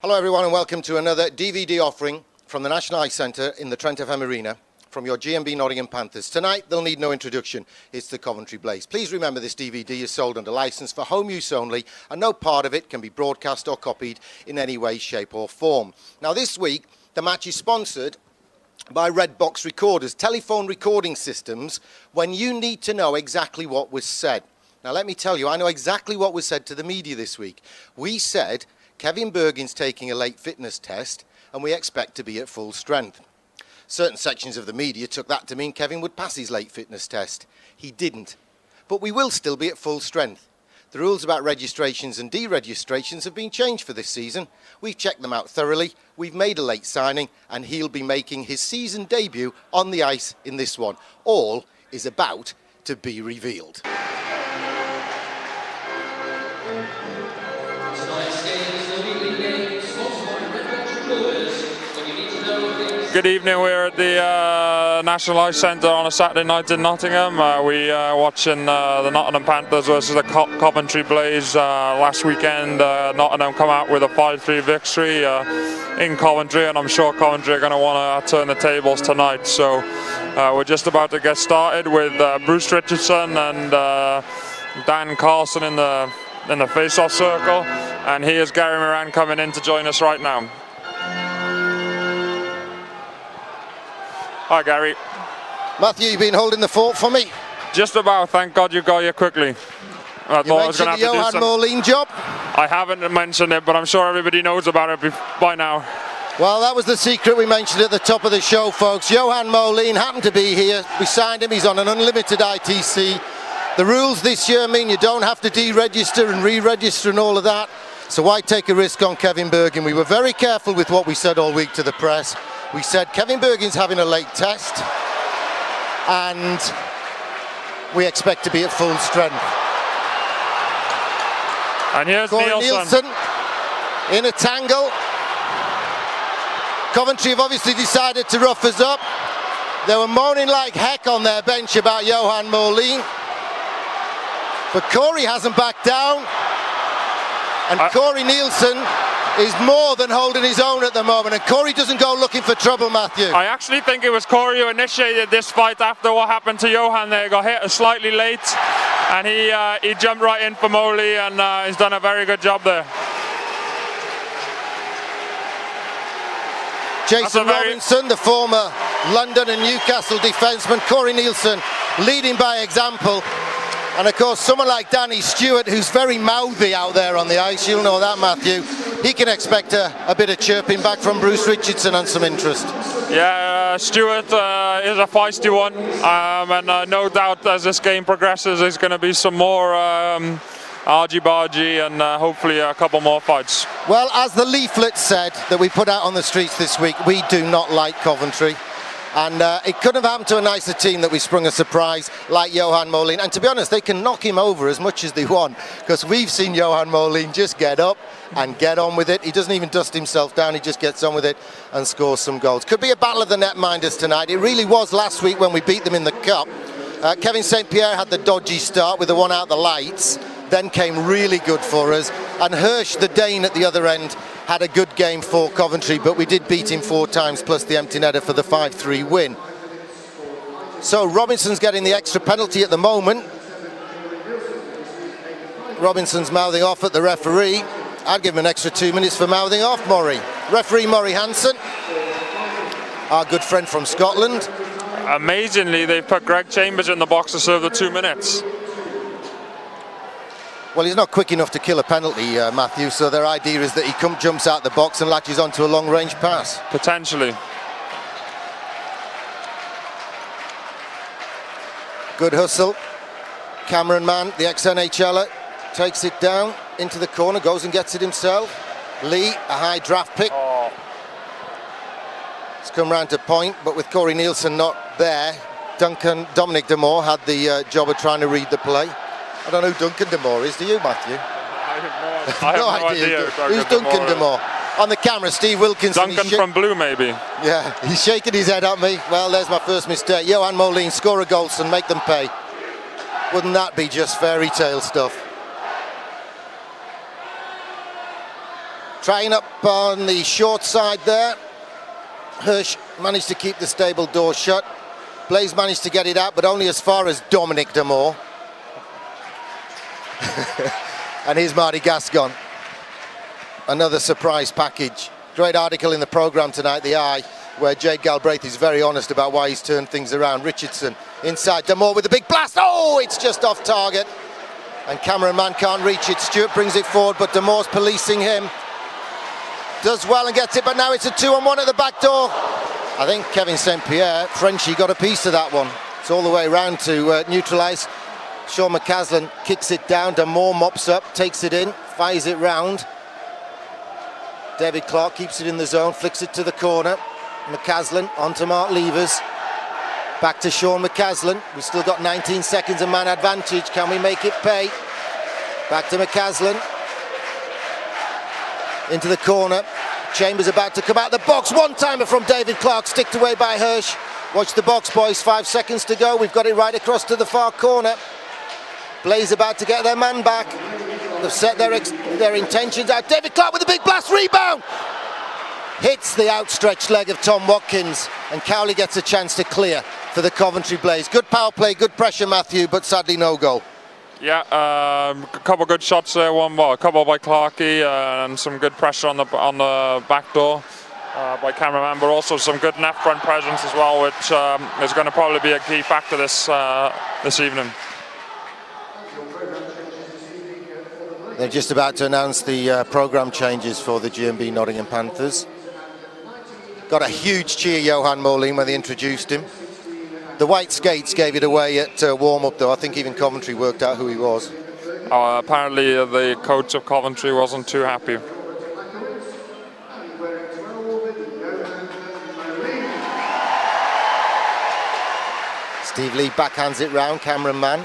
Hello everyone and welcome to another DVD offering from the National Ice Centre in the Trent FM Arena from your GMB Nottingham Panthers. Tonight they'll need no introduction, it's the Coventry Blaze. Please remember this DVD is sold under licence for home use only and no part of it can be broadcast or copied in any way, shape or form. Now this week the match is sponsored by Red Box Recorders, telephone recording systems when you need to know exactly what was said. Now let me tell you, I know exactly what was said to the media this week. We said Kevin Bergin's taking a late fitness test and we expect to be at full strength. Certain sections of the media took that to mean Kevin would pass his late fitness test. He didn't. But we will still be at full strength. The rules about registrations and deregistrations have been changed for this season. We've checked them out thoroughly, we've made a late signing and he'll be making his season debut on the ice in this one. All is about to be revealed. Good evening, we're at the National Ice Centre on a Saturday night in Nottingham. We are watching the Nottingham Panthers versus the Coventry Blaze. Last weekend Nottingham come out with a 5-3 victory in Coventry, and I'm sure Coventry are going to want to turn the tables tonight. So we're just about to get started with Bruce Richardson and Dan Carlson in the face-off circle, and here's Gary Moran coming in to join us right now. Hi Gary. Matthew, you've been holding the fort for me? Just about, thank God you got here quickly. I thought I was going to have to do some... Moline job? I haven't mentioned it, but I'm sure everybody knows about it by now. Well, that was the secret we mentioned at the top of the show, folks. Johan Moline happened to be here. We signed him, he's on an unlimited ITC. The rules this year mean you don't have to deregister and re-register and all of that. So why take a risk on Kevin Bergin? We were very careful with what we said all week to the press. We said Kevin Bergin's having a late test and we expect to be at full strength. And here's Nielsen in a tangle. Coventry have obviously decided to rough us up. They were moaning like heck on their bench about Johan Moline. But Corey hasn't backed down. And Corey Nielsen is more than holding his own at the moment, and Corey doesn't go looking for trouble, Matthew. I actually think it was Corey who initiated this fight after what happened to Johan there. He got hit slightly late, and he jumped right in for Moley, and he's done a very good job there. Jason Robinson, the former London and Newcastle defenceman, Corey Nielsen leading by example. And of course, someone like Danny Stewart, who's very mouthy out there on the ice, you'll know that, Matthew, he can expect a bit of chirping back from Bruce Richardson and some interest. Yeah, Stewart is a feisty one, and no doubt as this game progresses, there's going to be some more argy-bargy and hopefully a couple more fights. Well, as the leaflet said that we put out on the streets this week, we do not like Coventry. And it couldn't have happened to a nicer team that we sprung a surprise like Johan Moline. And to be honest, they can knock him over as much as they want, because we've seen Johan Moline just get up and get on with it. He doesn't even dust himself down, he just gets on with it and scores some goals. Could be a battle of the netminders tonight. It really was last week when we beat them in the cup. Kevin St. Pierre had the dodgy start with the one out the lights, then came really good for us. And Hirsch, the Dane at the other end, had a good game for Coventry, but we did beat him 4 times plus the empty netter for the 5-3 win. So Robinson's getting the extra penalty at the moment. Robinson's mouthing off at the referee. I'd give him an extra 2 minutes for mouthing off, Murray. Referee Murray Hansen, our good friend from Scotland. Amazingly, they've put Greg Chambers in the box to serve the 2 minutes. Well, he's not quick enough to kill a penalty, Matthew, so their idea is that he jumps out the box and latches onto a long-range pass. Potentially. Good hustle. Cameron Mann, the ex-NHLer, takes it down into the corner, goes and gets it himself. Lee, a high draft pick. Oh. It's come round to point, but with Corey Nielsen not there, Dominic Damore had the job of trying to read the play. I don't know who Duncan Damore is, do you, Matthew? I have no idea. Who's Duncan Damore? On the camera, Steve Wilkinson. Duncan from Blue, maybe. Yeah, he's shaking his head at me. Well, there's my first mistake. Johan Moline, score a goal and make them pay. Wouldn't that be just fairy tale stuff? Trying up on the short side there. Hirsch managed to keep the stable door shut. Blaze managed to get it out, but only as far as Dominic de Moor. And here's Marty Gascon. Another surprise package. Great article in the programme tonight, The Eye, where Jade Galbraith is very honest about why he's turned things around. Richardson inside, de Moor with a big blast. Oh, it's just off target. And cameraman can't reach it. Stewart brings it forward, but de Moor's policing him. Does well and gets it, but now it's a 2-on-1 at the back door. I think Kevin St. Pierre, Frenchie, got a piece of that one. It's all the way around to neutralise. Sean McCaslin kicks it down. de Moor mops up, takes it in, fires it round. David Clark keeps it in the zone, flicks it to the corner. McCaslin onto Mark Levers. Back to Sean McCaslin. We've still got 19 seconds of man advantage. Can we make it pay? Back to McCaslin. Into the corner. Chambers about to come out the box. One-timer from David Clark, sticked away by Hirsch. Watch the box, boys. 5 seconds to go. We've got it right across to the far corner. Blaze about to get their man back. They've set their intentions out. David Clark with a big blast. Rebound! Hits the outstretched leg of Tom Watkins, and Cowley gets a chance to clear for the Coventry Blaze. Good power play, good pressure, Matthew, but sadly no goal. Yeah, a couple of good shots there. A couple by Clarkey, and some good pressure on the back door by cameraman, but also some good net front presence as well, which is going to probably be a key factor this evening. They're just about to announce the programme changes for the GMB Nottingham Panthers. Got a huge cheer, Johan Molin, when they introduced him. The white skates gave it away at warm-up, though. I think even Coventry worked out who he was. Apparently the coach of Coventry wasn't too happy. Steve Lee backhands it round, cameraman.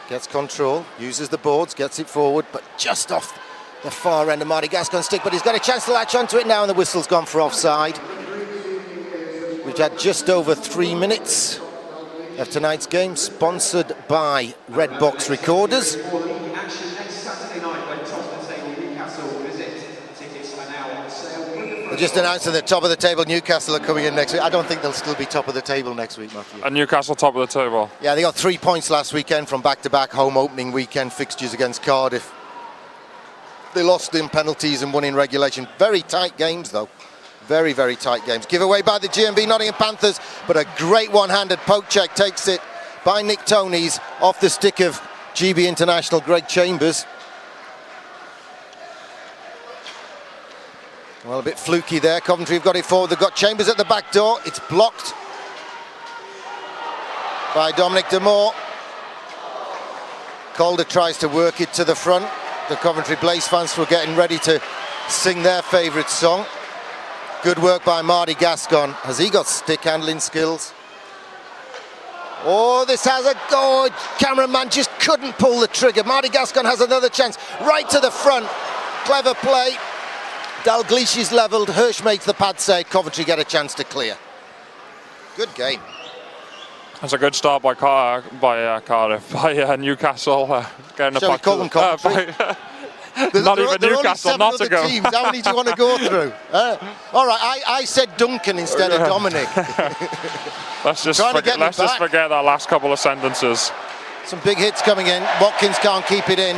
Gets control, uses the boards, gets it forward, but just off the far end of Marty Gascon's stick, but he's got a chance to latch onto it now, and the whistle's gone for offside. We've had just over 3 minutes of tonight's game, sponsored by Red Box Recorders. They just announced at the top of the table Newcastle are coming in next week. I don't think they'll still be top of the table next week, Matthew. And Newcastle top of the table? Yeah, they got 3 points last weekend from back-to-back home opening weekend fixtures against Cardiff. They lost in penalties and won in regulation. Very tight games, though. Very, very tight games. Give away by the GMB Nottingham Panthers, but a great one-handed poke check takes it by Nick Tonys off the stick of GB international Greg Chambers. Well, a bit fluky there. Coventry have got it forward. They've got Chambers at the back door. It's blocked by Dominic de Moor. Calder tries to work it to the front. The Coventry Blaze fans were getting ready to sing their favourite song. Good work by Marty Gascon. Has he got stick handling skills? Oh, this has a go. Cameraman just couldn't pull the trigger. Marty Gascon has another chance. Right to the front. Clever play. Dalglish is levelled. Hirsch makes the pad save. Coventry get a chance to clear. Good game. That's a good start by Cardiff, by Newcastle. Getting Shall we call them Coventry? Not even Newcastle, Nottingham. Teams. How many do you want to go through? All right, I said Duncan instead of Dominic. Let's just forget that last couple of sentences. Some big hits coming in. Watkins can't keep it in.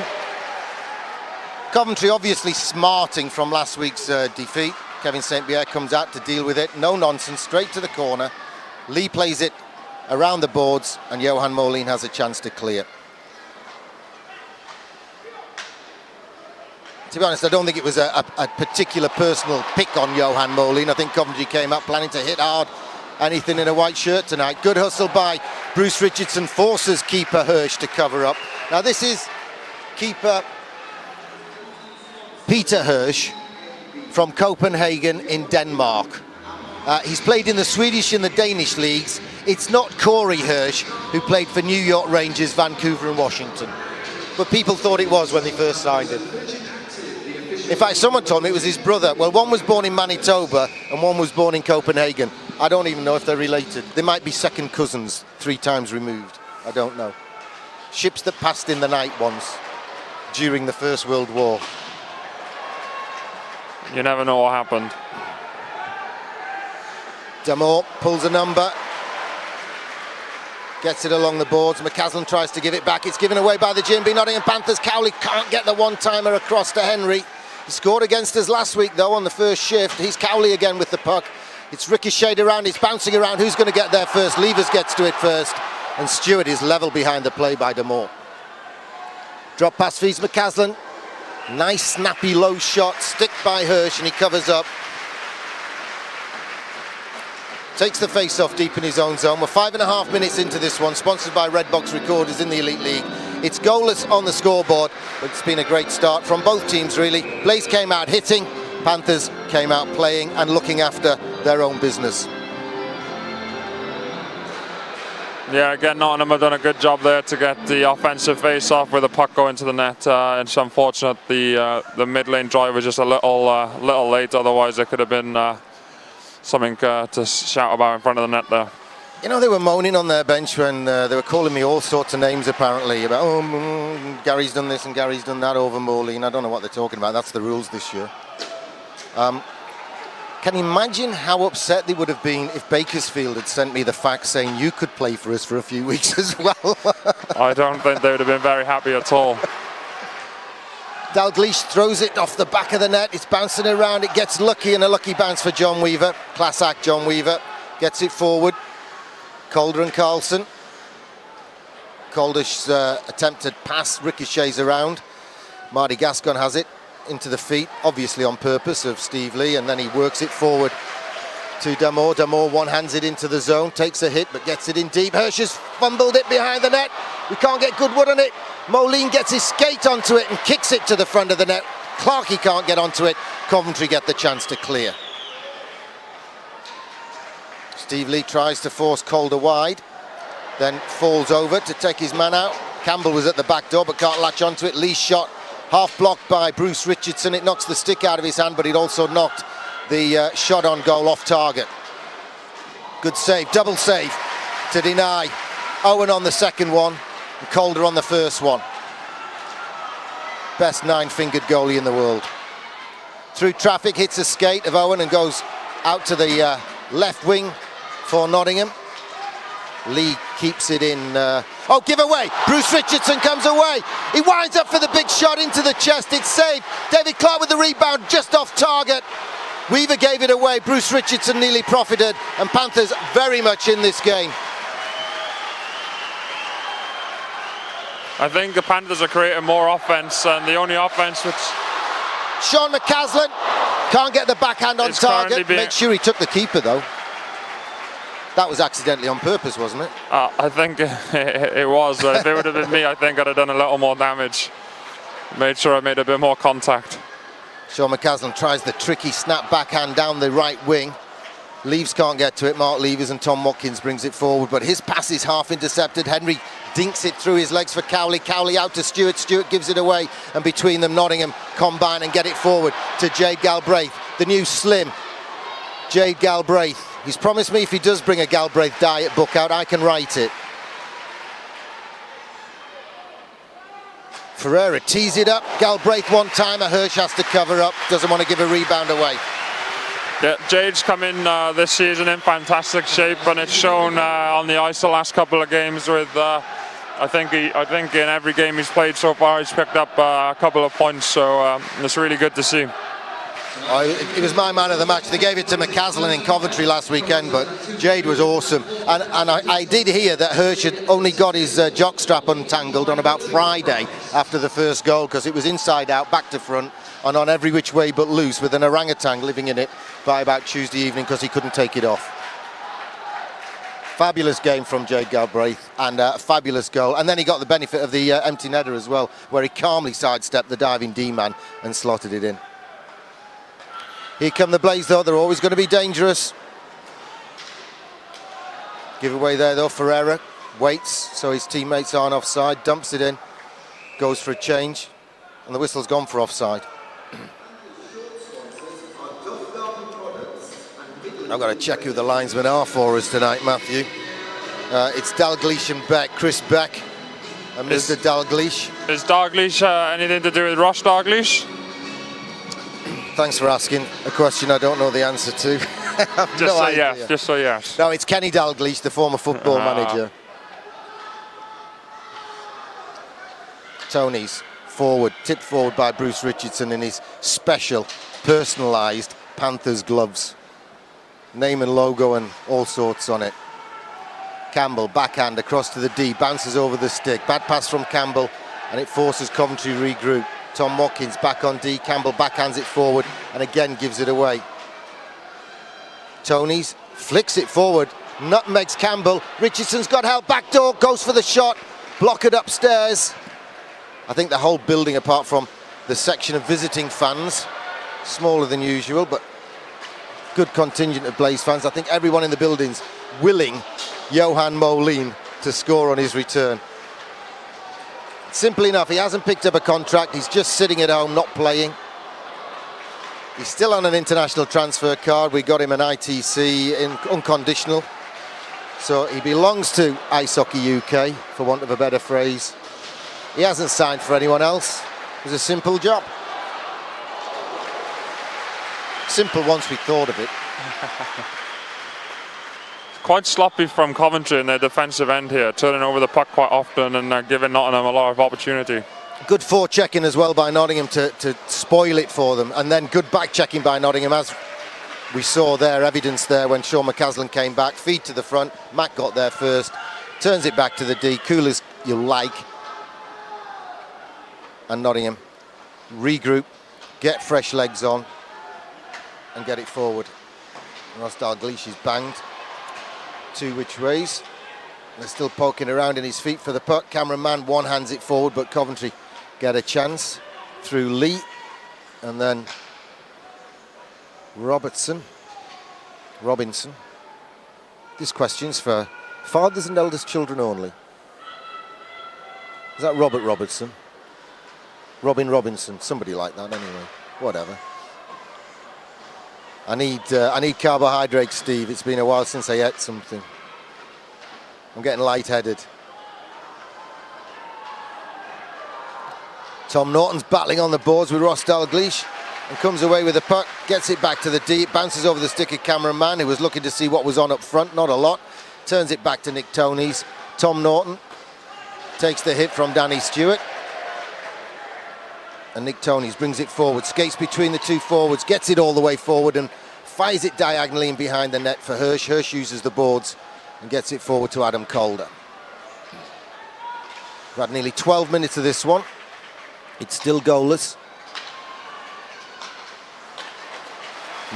Coventry obviously smarting from last week's defeat. Kevin St. Pierre comes out to deal with it. No nonsense, straight to the corner. Lee plays it around the boards, and Johan Molin has a chance to clear. To be honest, I don't think it was a particular personal pick on Johan Molin. I think Coventry came up planning to hit hard anything in a white shirt tonight. Good hustle by Bruce Richardson, forces keeper Hirsch to cover up. Now this is keeper Peter Hirsch from Copenhagen in Denmark. He's played in the Swedish and the Danish leagues. It's not Corey Hirsch, who played for New York Rangers, Vancouver and Washington. But people thought it was when they first signed him. In fact, someone told me it was his brother. Well, one was born in Manitoba and one was born in Copenhagen. I don't even know if they're related. They might be second cousins, 3 times removed. I don't know. Ships that passed in the night once during the First World War. you never know what happened. Damore pulls a number. Gets it along the boards. McCaslin tries to give it back. It's given away by the GMB Nottingham Panthers. Cowley can't get the one-timer across to Henry. He scored against us last week, though, on the first shift. He's Cowley again with the puck. It's ricocheted around. It's bouncing around. Who's going to get there first? Levers gets to it first. And Stewart is level behind the play by Damore. Drop pass feeds McCaslin. Nice, snappy, low shot. Stick by Hirsch, and he covers up. Takes the face-off deep in his own zone. We're 5.5 minutes into this one, sponsored by Redbox Recorders in the Elite League. It's goalless on the scoreboard, but it's been a great start from both teams, really. Blaze came out hitting, Panthers came out playing and looking after their own business. Yeah, again, Nottingham have done a good job there to get the offensive face-off with the puck going to the net. It's unfortunate the mid-lane drive was just a little late, otherwise it could have been something to shout about in front of the net there. You know, they were moaning on their bench when they were calling me all sorts of names, apparently, about, Gary's done this and Gary's done that over Morley, and I don't know what they're talking about. That's the rules this year. Can you imagine how upset they would have been if Bakersfield had sent me the fax saying you could play for us for a few weeks as well? I don't think they would have been very happy at all. Dalglish throws it off the back of the net. It's bouncing around. It gets lucky, and a lucky bounce for John Weaver. Class act, John Weaver. Gets it forward. Calder and Carlson. Calder's attempted pass ricochets around. Marty Gascon has it into the feet, obviously on purpose, of Steve Lee, and then he works it forward to Damore. Damore one-hands it into the zone, takes a hit, but gets it in deep. Hirsch has fumbled it behind the net. We can't get good wood on it. Moline gets his skate onto it and kicks it to the front of the net. Clarkey can't get onto it. Coventry get the chance to clear. Steve Lee tries to force Calder wide, then falls over to take his man out. Campbell was at the back door but can't latch onto it. Lee's shot half blocked by Bruce Richardson. It knocks the stick out of his hand, but it also knocked the shot on goal off target. Good save, double save to deny. Owen on the second one and Calder on the first one. Best nine-fingered goalie in the world. Through traffic, hits a skate of Owen and goes out to the left wing for Nottingham. Lee keeps it in. Give away. Bruce Richardson comes away. He winds up for the big shot into the chest. It's saved. David Clark with the rebound just off target. Weaver gave it away. Bruce Richardson nearly profited, and Panthers very much in this game. I think the Panthers are creating more offense, and the only offense which... Sean McCaslin can't get the backhand on target. Make sure he took the keeper, though. That was accidentally on purpose, wasn't it? I think it was. If it would have been me, I think I'd have done a little more damage. Made sure I made a bit more contact. Sean McCaslin tries the tricky snap backhand down the right wing. Leaves can't get to it. Mark Levers and Tom Watkins brings it forward, but his pass is half intercepted. Henry dinks it through his legs for Cowley. Cowley out to Stewart. Stewart gives it away, and between them, Nottingham combine and get it forward to Jade Galbraith, the new slim Jade Galbraith. He's promised me if he does bring a Galbraith diet book out, I can write it. Ferreira tees it up. Galbraith one-timer. Hirsch has to cover up. Doesn't want to give a rebound away. Yeah, Jade's come in this season in fantastic shape, and it's shown on the ice the last couple of games. With I think in every game he's played so far, he's picked up a couple of points. So it's really good to see. It was my man of the match. They gave it to McCaslin in Coventry last weekend, but Jade was awesome. And I did hear that Hirsch had only got his jockstrap untangled on about Friday after the first goal, because it was inside out, back to front, and on every which way but loose, with an orangutan living in it by about Tuesday evening because he couldn't take it off. Fabulous game from Jade Galbraith, and a fabulous goal. And then he got the benefit of the empty netter as well, where he calmly sidestepped the diving D-man and slotted it in. Here come the Blaze, though. They're always going to be dangerous. Give away there, though. Ferreira waits so his teammates aren't offside. Dumps it in. Goes for a change. And the whistle's gone for offside. I've got to check who the linesmen are for us tonight, Matthew. It's Dalglish and Beck. Chris Beck and Mr. Dalglish. Is Dalglish anything to do with Ross Dalglish? Thanks for asking a question I don't know the answer to. Just say yes. Just say yes. No, it's Kenny Dalglish, the former football manager. Tony's forward, tipped forward by Bruce Richardson in his special, personalised Panthers gloves. Name and logo and all sorts on it. Campbell, backhand across to the D, bounces over the stick. Bad pass from Campbell, and it forces Coventry regroup. Tom Watkins back on D, Campbell backhands it forward, and again gives it away. Tony's flicks it forward, nutmegs Campbell. Richardson's got help, backdoor, goes for the shot, block it upstairs. I think the whole building, apart from the section of visiting fans, smaller than usual, but good contingent of Blaze fans. I think everyone in the building's willing Johan Molin to score on his return. Simple enough, he hasn't picked up a contract, he's just sitting at home, not playing. He's still on an international transfer card. We got him an ITC in unconditional. So he belongs to Ice Hockey UK, for want of a better phrase. He hasn't signed for anyone else. It was a simple job. Simple once we thought of it. Quite sloppy from Coventry in their defensive end here, turning over the puck quite often and giving Nottingham a lot of opportunity. Good forechecking as well by Nottingham to spoil it for them, and then good back checking by Nottingham, as we saw there, evidence there when Sean McCaslin came back, feed to the front, Matt got there first, turns it back to the D, cool as you like, and Nottingham regroup, get fresh legs on and get it forward. Ross Dalglish is banged 2 which ways. They're still poking around in his feet for the puck. Cameron Mann one hands it forward, but Coventry get a chance through Lee, and then Robinson. This question's for fathers and eldest children only. Is that Robert Robertson? Robin Robinson, somebody like that anyway. Whatever. I need carbohydrates, Steve. It's been a while since I ate something. I'm getting lightheaded. Tom Norton's battling on the boards with Ross Dalglish and comes away with the puck, gets it back to the D, it bounces over the stick of Cameron Mann, who was looking to see what was on up front, not a lot. Turns it back to Nick Tony's. Tom Norton takes the hit from Danny Stewart. And Nick Tony's brings it forward, skates between the two forwards, gets it all the way forward and fires it diagonally in behind the net for Hirsch. Hirsch uses the boards and gets it forward to Adam Calder. We've had nearly 12 minutes of this one. It's still goalless.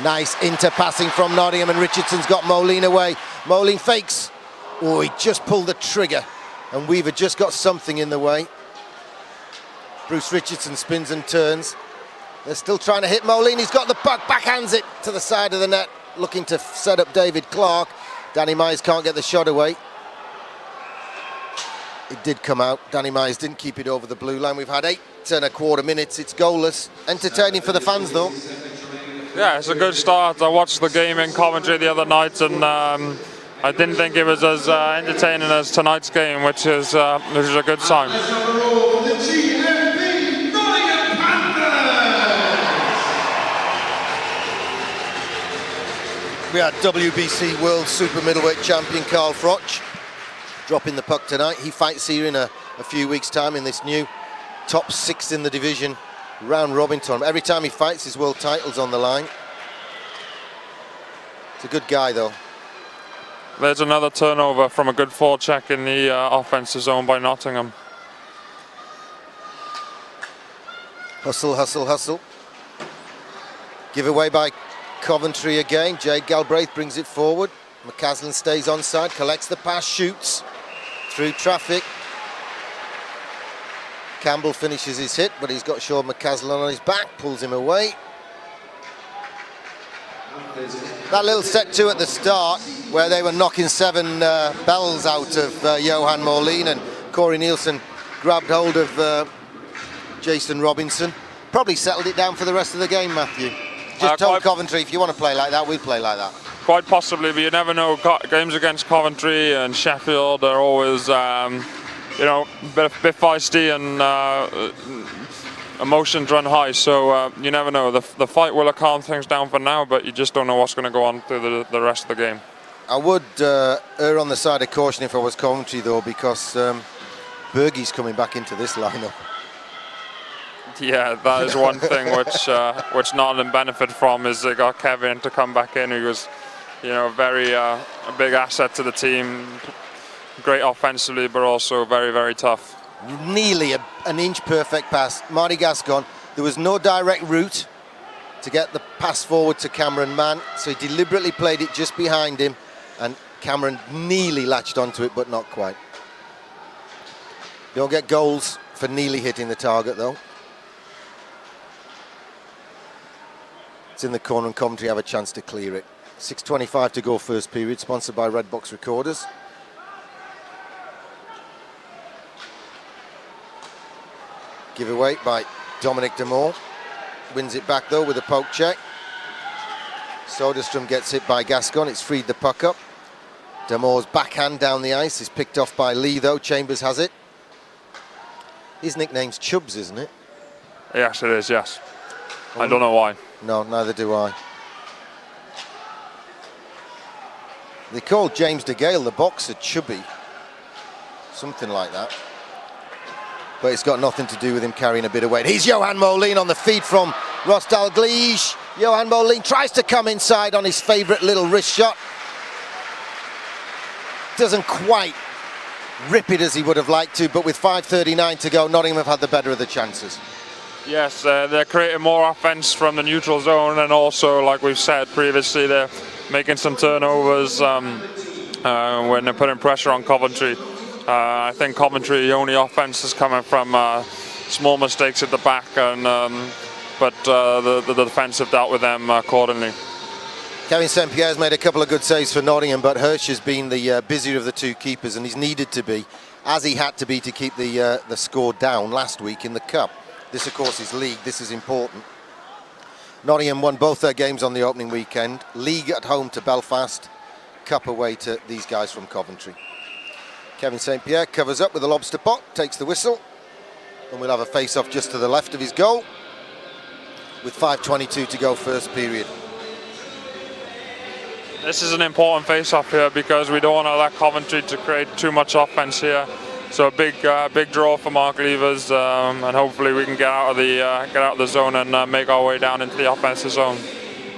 Nice inter-passing from Nottingham, and Richardson's got Molin away. Molin fakes. Oh, he just pulled the trigger, and Weaver just got something in the way. Bruce Richardson spins and turns. They're still trying to hit Molin. He's got the puck, backhands it to the side of the net, looking to set up David Clark. Danny Myers can't get the shot away. It did come out. Danny Myers didn't keep it over the blue line. We've had 8 1/4 minutes. It's goalless. Entertaining for the fans, though. Yeah, it's a good start. I watched the game in Coventry the other night, and I didn't think it was as entertaining as tonight's game, which is a good sign. We had WBC World Super Middleweight Champion Carl Froch dropping the puck tonight. He fights here in a few weeks' time in this new top 6 in the division round robin tournament. Every time he fights, his world title's on the line. He's a good guy, though. There's another turnover from a good forecheck in the offensive zone by Nottingham. Hustle, hustle, hustle. Give away by Coventry again. Jade Galbraith brings it forward. McCaslin stays onside, collects the pass, shoots through traffic. Campbell finishes his hit, but he's got Sean McCaslin on his back, pulls him away. That little set 2 at the start, where they were knocking 7 bells out of Johan Molin, and Corey Nielsen grabbed hold of Jason Robinson. Probably settled it down for the rest of the game, Matthew. Just told Coventry, if you want to play like that, we'll play like that. Quite possibly, but you never know. Games against Coventry and Sheffield are always, a bit feisty, and emotions run high, so you never know. The fight will have calmed things down for now, but you just don't know what's going to go on through the rest of the game. I would err on the side of caution if I was Coventry, though, because Bergie's coming back into this lineup. Yeah, that is one thing which Nottingham benefit from, is they got Kevin to come back in, who was, very a big asset to the team. Great offensively, but also very, very tough. Nearly an inch perfect pass. Marty Gascon, there was no direct route to get the pass forward to Cameron Mann, so he deliberately played it just behind him, and Cameron nearly latched onto it, but not quite. Don't get goals for nearly hitting the target, though. It's in the corner and Coventry have a chance to clear it. 6:25 to go first period, sponsored by Redbox Recorders. Give away by Dominic de Moor. Wins it back though with a poke check. Soderstrom gets hit by Gascon, it's freed the puck up. De Moor's backhand down the ice is picked off by Lee though, Chambers has it. His nickname's Chubbs, isn't it? Yes, it is, yes. I don't know why. No, neither do I. They called James de Gale, the boxer, Chubby. Something like that. But it's got nothing to do with him carrying a bit of weight. Here's Johan Moline on the feed from Ross Dalglish. Johan Moline tries to come inside on his favourite little wrist shot. Doesn't quite rip it as he would have liked to, but with 5:39 to go, Nottingham have had the better of the chances. Yes, they're creating more offence from the neutral zone, and also, like we've said previously, they're making some turnovers when they're putting pressure on Coventry. I think Coventry, the only offence is coming from small mistakes at the back, and but the defence have dealt with them accordingly. Kevin St Pierre's made a couple of good saves for Nottingham, but Hirsch has been the busier of the two keepers, and he's needed to be, as he had to be, to keep the score down last week in the Cup. This, of course, is league. This is important. Nottingham won both their games on the opening weekend. League at home to Belfast, Cup away to these guys from Coventry. Kevin St Pierre covers up with a lobster pot, takes the whistle, and we'll have a face-off just to the left of his goal with 5:22 to go first period. This is an important face-off here because we don't want to let Coventry to create too much offence here. So a big draw for Mark Levers, and hopefully we can get out of the zone and make our way down into the offensive zone.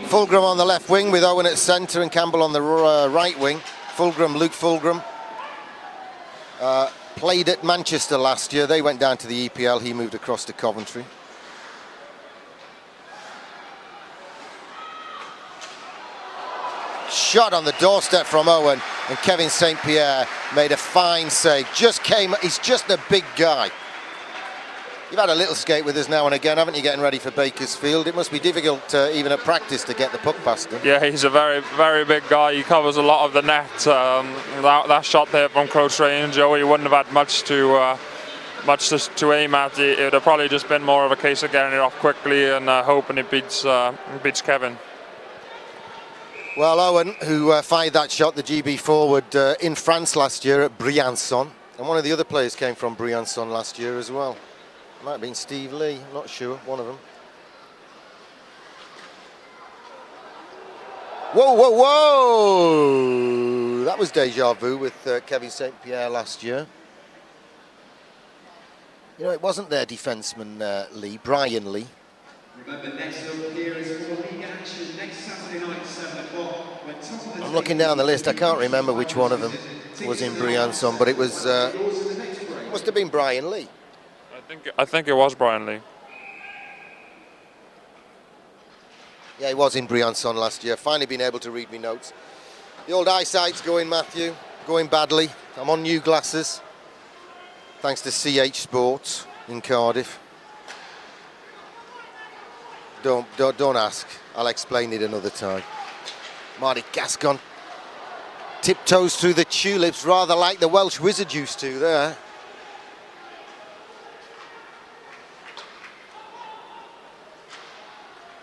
Fulgram on the left wing with Owen at centre and Campbell on the right wing. Luke Fulgram. Played at Manchester last year. They went down to the EPL. He moved across to Coventry. Shot on the doorstep from Owen, and Kevin St Pierre made a fine save. He's just a big guy. You've had a little skate with us now and again, haven't you, getting ready for Bakersfield? It must be difficult even at practice to get the puck past him. Yeah, he's a very, very big guy. He covers a lot of the net. That shot there from close range, he wouldn't have had much to aim at. It would have probably just been more of a case of getting it off quickly and hoping it beats Kevin. Well, Owen, who fired that shot, the GB forward, in France last year at Briançon, and one of the other players came from Briançon last year as well. Might have been Steve Lee, not sure, one of them. Whoa, whoa, whoa! That was deja vu with Kevin St Pierre last year. You know, it wasn't their defenceman Lee, Brian Lee. Remember, next up here is for league action next Saturday night, 7 o'clock. I'm looking down the list, I can't remember which one of them was in Briançon, but it was, must have been Brian Lee. I think it was Brian Lee. Yeah, he was in Briançon last year. Finally been able to read me notes. The old eyesight's going, Matthew, going badly. I'm on new glasses, thanks to CH Sports in Cardiff. Don't ask. I'll explain it another time. Marty Gascon tiptoes through the tulips, rather like the Welsh wizard used to there.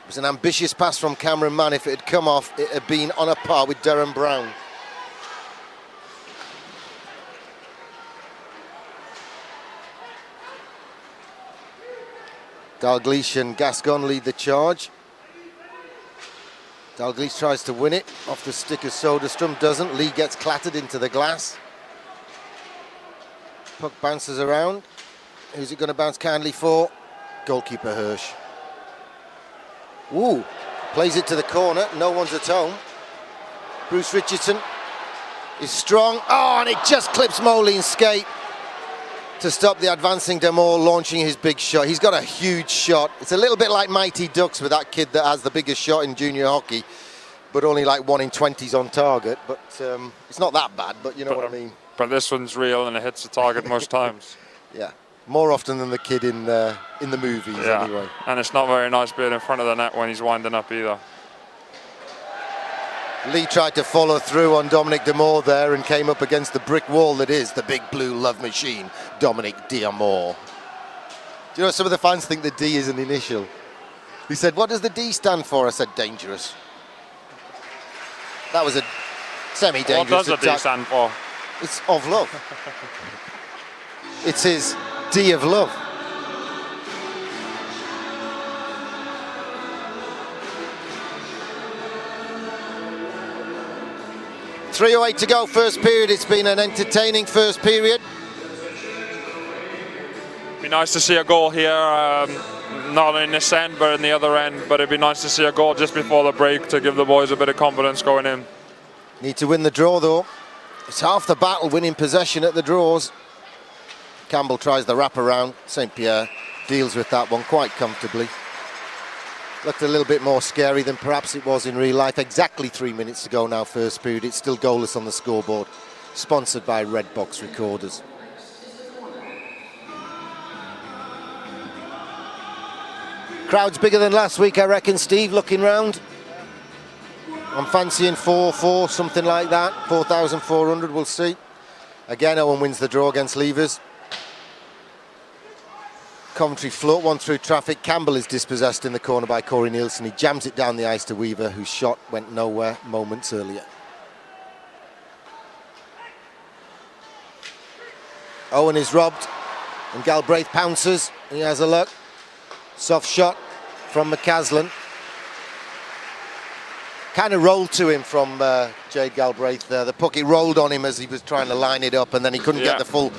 It was an ambitious pass from Cameron Mann. If it had come off, it had been on a par with Derren Brown. Dalglish and Gascon lead the charge. Dalglish tries to win it off the stick of Soderstrom, doesn't. Lee gets clattered into the glass. Puck bounces around. Who's it going to bounce kindly for? Goalkeeper Hirsch. Ooh, plays it to the corner. No one's at home. Bruce Richardson is strong. Oh, and it just clips Moline's skate to stop the advancing Demore launching his big shot. He's got a huge shot. It's a little bit like Mighty Ducks with that kid that has the biggest shot in junior hockey, but only like 1 in 20's on target. But it's not that bad, but you know what I mean. But this one's real and it hits the target most times. Yeah, more often than the kid in the movies, yeah. Anyway. And it's not very nice being in front of the net when he's winding up either. Lee tried to follow through on Dominic Demore there and came up against the brick wall that is the big blue love machine, Dominic Demore. Do you know, some of the fans think the D is an initial. He said, what does the D stand for? I said, dangerous. That was a semi-dangerous What does attack. the D stand for? It's of love. It's his D of love. .308 to go, first period. It's been an entertaining first period. Be nice to see a goal here, not in this end, but in the other end. But it'd be nice to see a goal just before the break to give the boys a bit of confidence going in. Need to win the draw, though. It's half the battle winning possession at the draws. Campbell tries the wraparound. St. Pierre deals with that one quite comfortably. Looked a little bit more scary than perhaps it was in real life. Exactly 3 minutes to go now, first period. It's still goalless on the scoreboard. Sponsored by Red Box Recorders. Crowd's bigger than last week, I reckon, Steve, looking round. I'm fancying 4-4, something like that. 4,400, we'll see. Again, Owen wins the draw against Levers. Coventry float one through traffic. Campbell is dispossessed in the corner by Corey Nielsen. He jams it down the ice to Weaver, whose shot went nowhere moments earlier. Owen is robbed, and Galbraith pounces. He has a look. Soft shot from McCaslin. Kind of rolled to him from Jade Galbraith there. The puck, he rolled on him as he was trying to line it up, and then he couldn't get the full...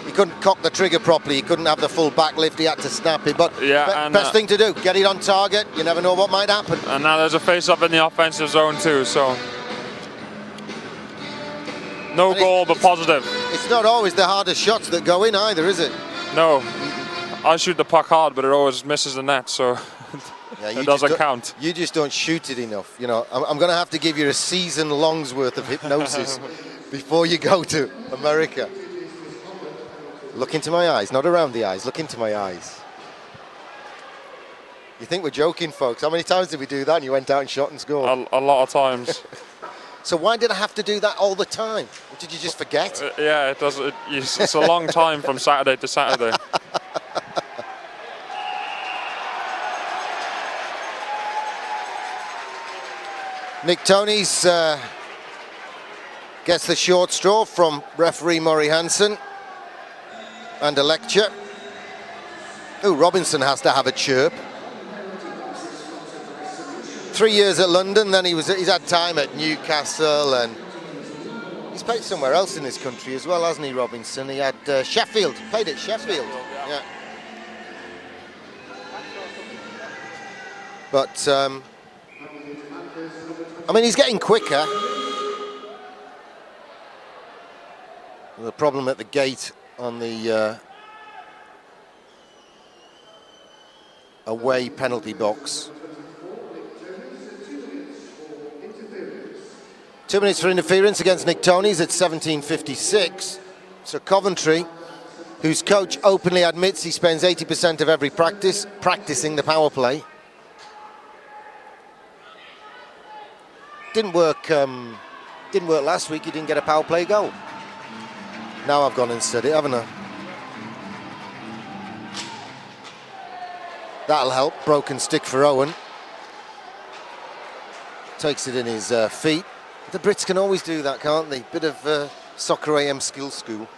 He couldn't cock the trigger properly. He couldn't have the full back lift. He had to snap it. But best thing to do, get it on target. You never know what might happen. And now there's a face-up in the offensive zone too, so... No goal, but positive. It's not always the hardest shots that go in either, is it? No. I shoot the puck hard, but it always misses the net, so it doesn't count. You just don't shoot it enough. You know, I'm going to have to give you a season-long's worth of hypnosis before you go to America. Look into my eyes, not around the eyes. Look into my eyes. You think we're joking, folks? How many times did we do that and you went out and shot and scored? A lot of times. So why did I have to do that all the time? Did you just forget? Yeah, it does. It's a long time from Saturday to Saturday. Nick Toney's gets the short straw from referee Murray Hansen. And a lecture. Oh, Robinson has to have a chirp. 3 years at London, then he's had time at Newcastle, and he's played somewhere else in this country as well, hasn't he, Robinson? He had Sheffield, played at Sheffield. Yeah. But, I mean, he's getting quicker. The problem at the gate on the away penalty box. 2 minutes for interference against Nick Toney's at 17:56. So Coventry, whose coach openly admits he spends 80% of every practice practicing the power play. Didn't work last week. He didn't get a power play goal. Now I've gone and said it, haven't I? That'll help. Broken stick for Owen. Takes it in his feet. The Brits can always do that, can't they? Bit of Soccer AM skill school.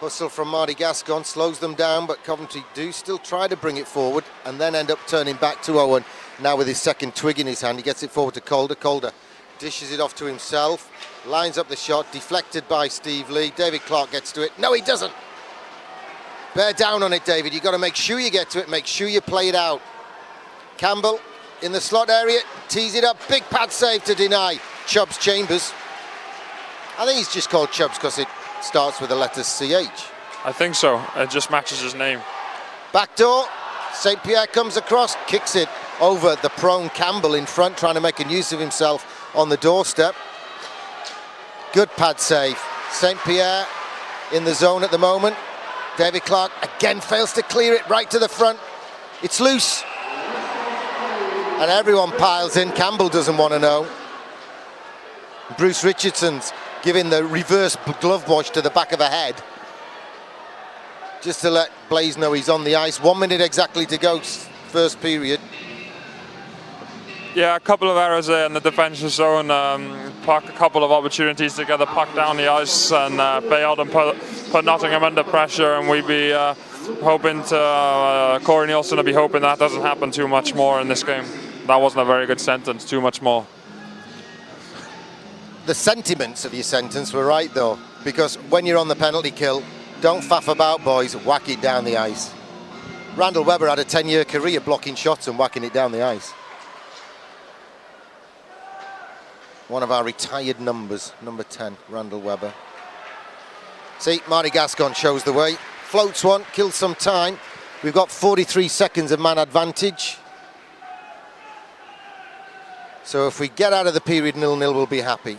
Hustle from Marty Gascon slows them down, but Coventry do still try to bring it forward and then end up turning back to Owen. Now with his second twig in his hand, he gets it forward to Calder. Calder dishes it off to himself, lines up the shot, deflected by Steve Lee. David Clark gets to it. No, he doesn't. Bear down on it, David. You've got to make sure you get to it, make sure you play it out. Campbell in the slot area, tees it up, big pad save to deny Chubbs Chambers. I think he's just called Chubbs because it starts with the letter CH. I think so. It just matches his name. Back door, St. Pierre comes across, kicks it over the prone Campbell in front, trying to make a use of himself on the doorstep. Good pad save. St. Pierre in the zone at the moment. David Clark again fails to clear it right to the front. It's loose. And everyone piles in. Campbell doesn't want to know. Bruce Richardson's giving the reverse glove wash to the back of the head, just to let Blaze know he's on the ice. 1 minute exactly to go, first period. Yeah, a couple of errors there in the defensive zone. Puck, a couple of opportunities to get the puck down the ice and bailed and put Nottingham under pressure, and we'd be hoping to, Corey Nielsen will be hoping that doesn't happen too much more in this game. That wasn't a very good sentence, too much more. The sentiments of your sentence were right though, because when you're on the penalty kill, don't faff about, boys, whack it down the ice. Randall Webber had a 10-year career blocking shots and whacking it down the ice. One of our retired numbers, number 10, Randall Webber. See, Marty Gascon shows the way. Floats one, kills some time. We've got 43 seconds of man advantage. So if we get out of the period 0-0, we'll be happy,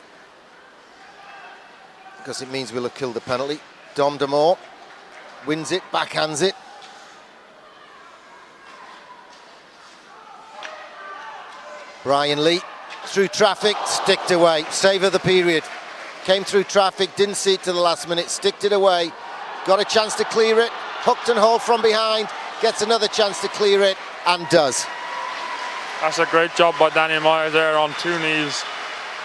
because it means we'll have killed the penalty. Dom DeMore wins it, backhands it. Brian Lee through traffic, sticked away. Save of the period. Came through traffic, didn't see it to the last minute, sticked it away. Got a chance to clear it, hooked and hauled from behind, gets another chance to clear it, and does. That's a great job by Danny Myers there on two knees.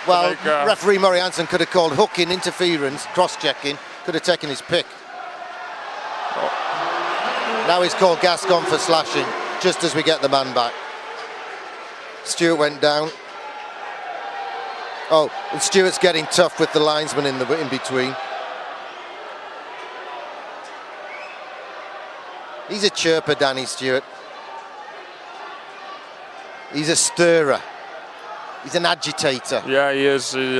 Well, referee Murray Hansen could have called hooking, interference, cross-checking, could have taken his pick. Now he's called Gascon for slashing, just as we get the man back. Stewart went down. Oh, and Stewart's getting tough with the linesman in between. He's a chirper, Danny Stewart. He's a stirrer. He's an agitator. Yeah, he is. He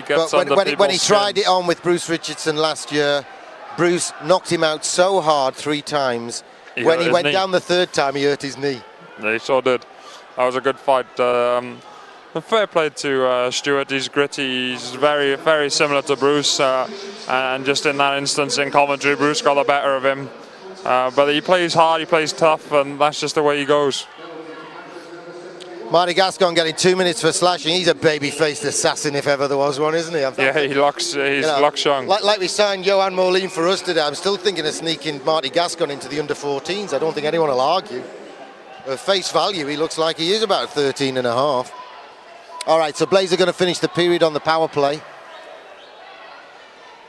gets under people's when he skins. tried it on with Bruce Richardson last year, Bruce knocked him out so hard 3 times. When he went down the 3rd time, he hurt his knee. Yeah, he sure did. That was a good fight. Fair play to Stewart. He's gritty. He's very, very similar to Bruce. And just in that instance in Coventry, Bruce got the better of him. But he plays hard, he plays tough, and that's just the way he goes. Marty Gascon getting 2 minutes for slashing. He's a baby-faced assassin if ever there was one, isn't he? Yeah, he looks. He's looks young. Like we signed Johan Moline for us today. I'm still thinking of sneaking Marty Gascon into the under-14s. I don't think anyone will argue. At face value, he looks like he is about 13 and a half. All right, so Blaze are going to finish the period on the power play.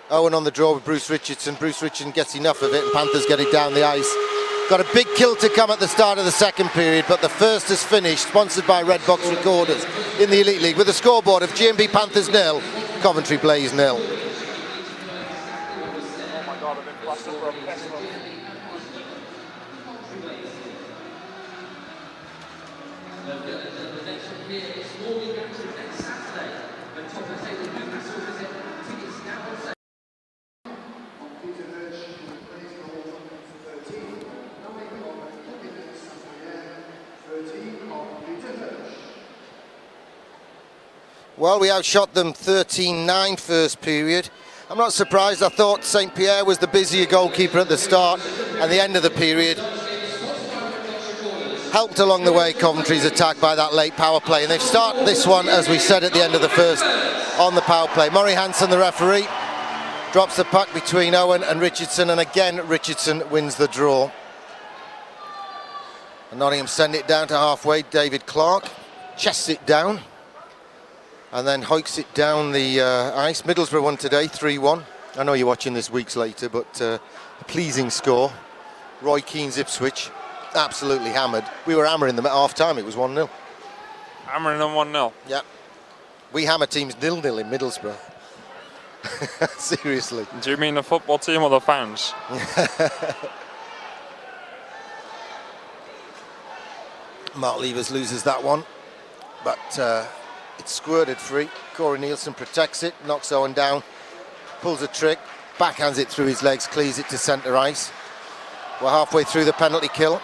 Owen on the draw with Bruce Richardson. Bruce Richardson gets enough of it, and Panthers get it down the ice. Got a big kill to come at the start of the second period, but the first is finished, sponsored by Red Box Recorders in the Elite League, with a scoreboard of GMB Panthers 0, Coventry Blaze 0. Oh my God, I've been blasted for a pistol. Well, we outshot them 13-9 first period. I'm not surprised. I thought St. Pierre was the busier goalkeeper at the start and the end of the period. Helped along the way Coventry's attack by that late power play. And they've started this one, as we said at the end of the first, on the power play. Murray Hansen, the referee, drops the puck between Owen and Richardson. And again, Richardson wins the draw. And Nottingham send it down to halfway. David Clark chests it down and then hoiks it down the ice. Middlesbrough won today, 3-1. I know you're watching this weeks later, but a pleasing score. Roy Keane's Ipswich absolutely hammered. We were hammering them at half-time. It was 1-0. Hammering them 1-0. Yeah. We hammer teams 0-0 in Middlesbrough. Seriously. Do you mean the football team or the fans? Mark Levers loses that one, but it's squirted free. Corey Nielsen protects it, knocks Owen down, pulls a trick, backhands it through his legs, clears it to centre ice. We're halfway through the penalty kill.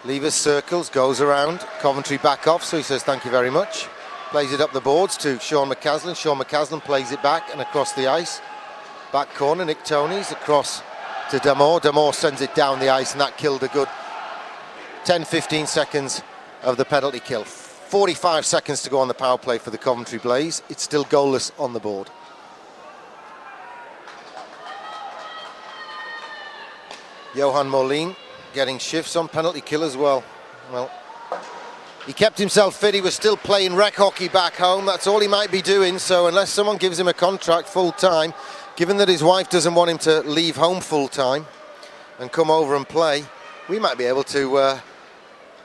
Levers circles, goes around. Coventry back off, so he says thank you very much. Plays it up the boards to Sean McCaslin. Sean McCaslin plays it back and across the ice. Back corner, Nick Toney's across to Damore. Damore sends it down the ice, and that killed a good 10-15 seconds of the penalty kill. 45 seconds to go on the power play for the Coventry Blaze. It's still goalless on the board. Johan Molin getting shifts on penalty kill as well. Well, he kept himself fit. He was still playing rec hockey back home. That's all he might be doing. So unless someone gives him a contract full time, given that his wife doesn't want him to leave home full time and come over and play, we might be able to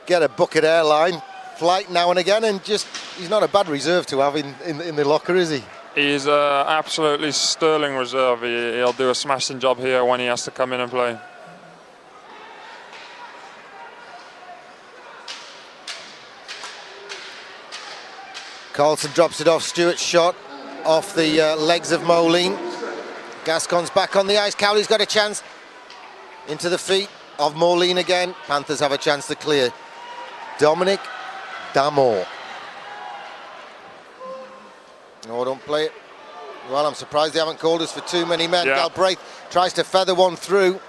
get a Bucket Airline flight now and again, and just, he's not a bad reserve to have in the locker, is he? He's absolutely sterling reserve. He'll do a smashing job here when he has to come in and play. Carlson drops it off. Stewart's shot off the legs of Moline. Gascon's back on the ice. Cowley's got a chance into the feet of Moline again. Panthers have a chance to clear. Dominic Damore. No, don't play it. Well, I'm surprised they haven't called us for too many men. Yeah. Galbraith tries to feather one through.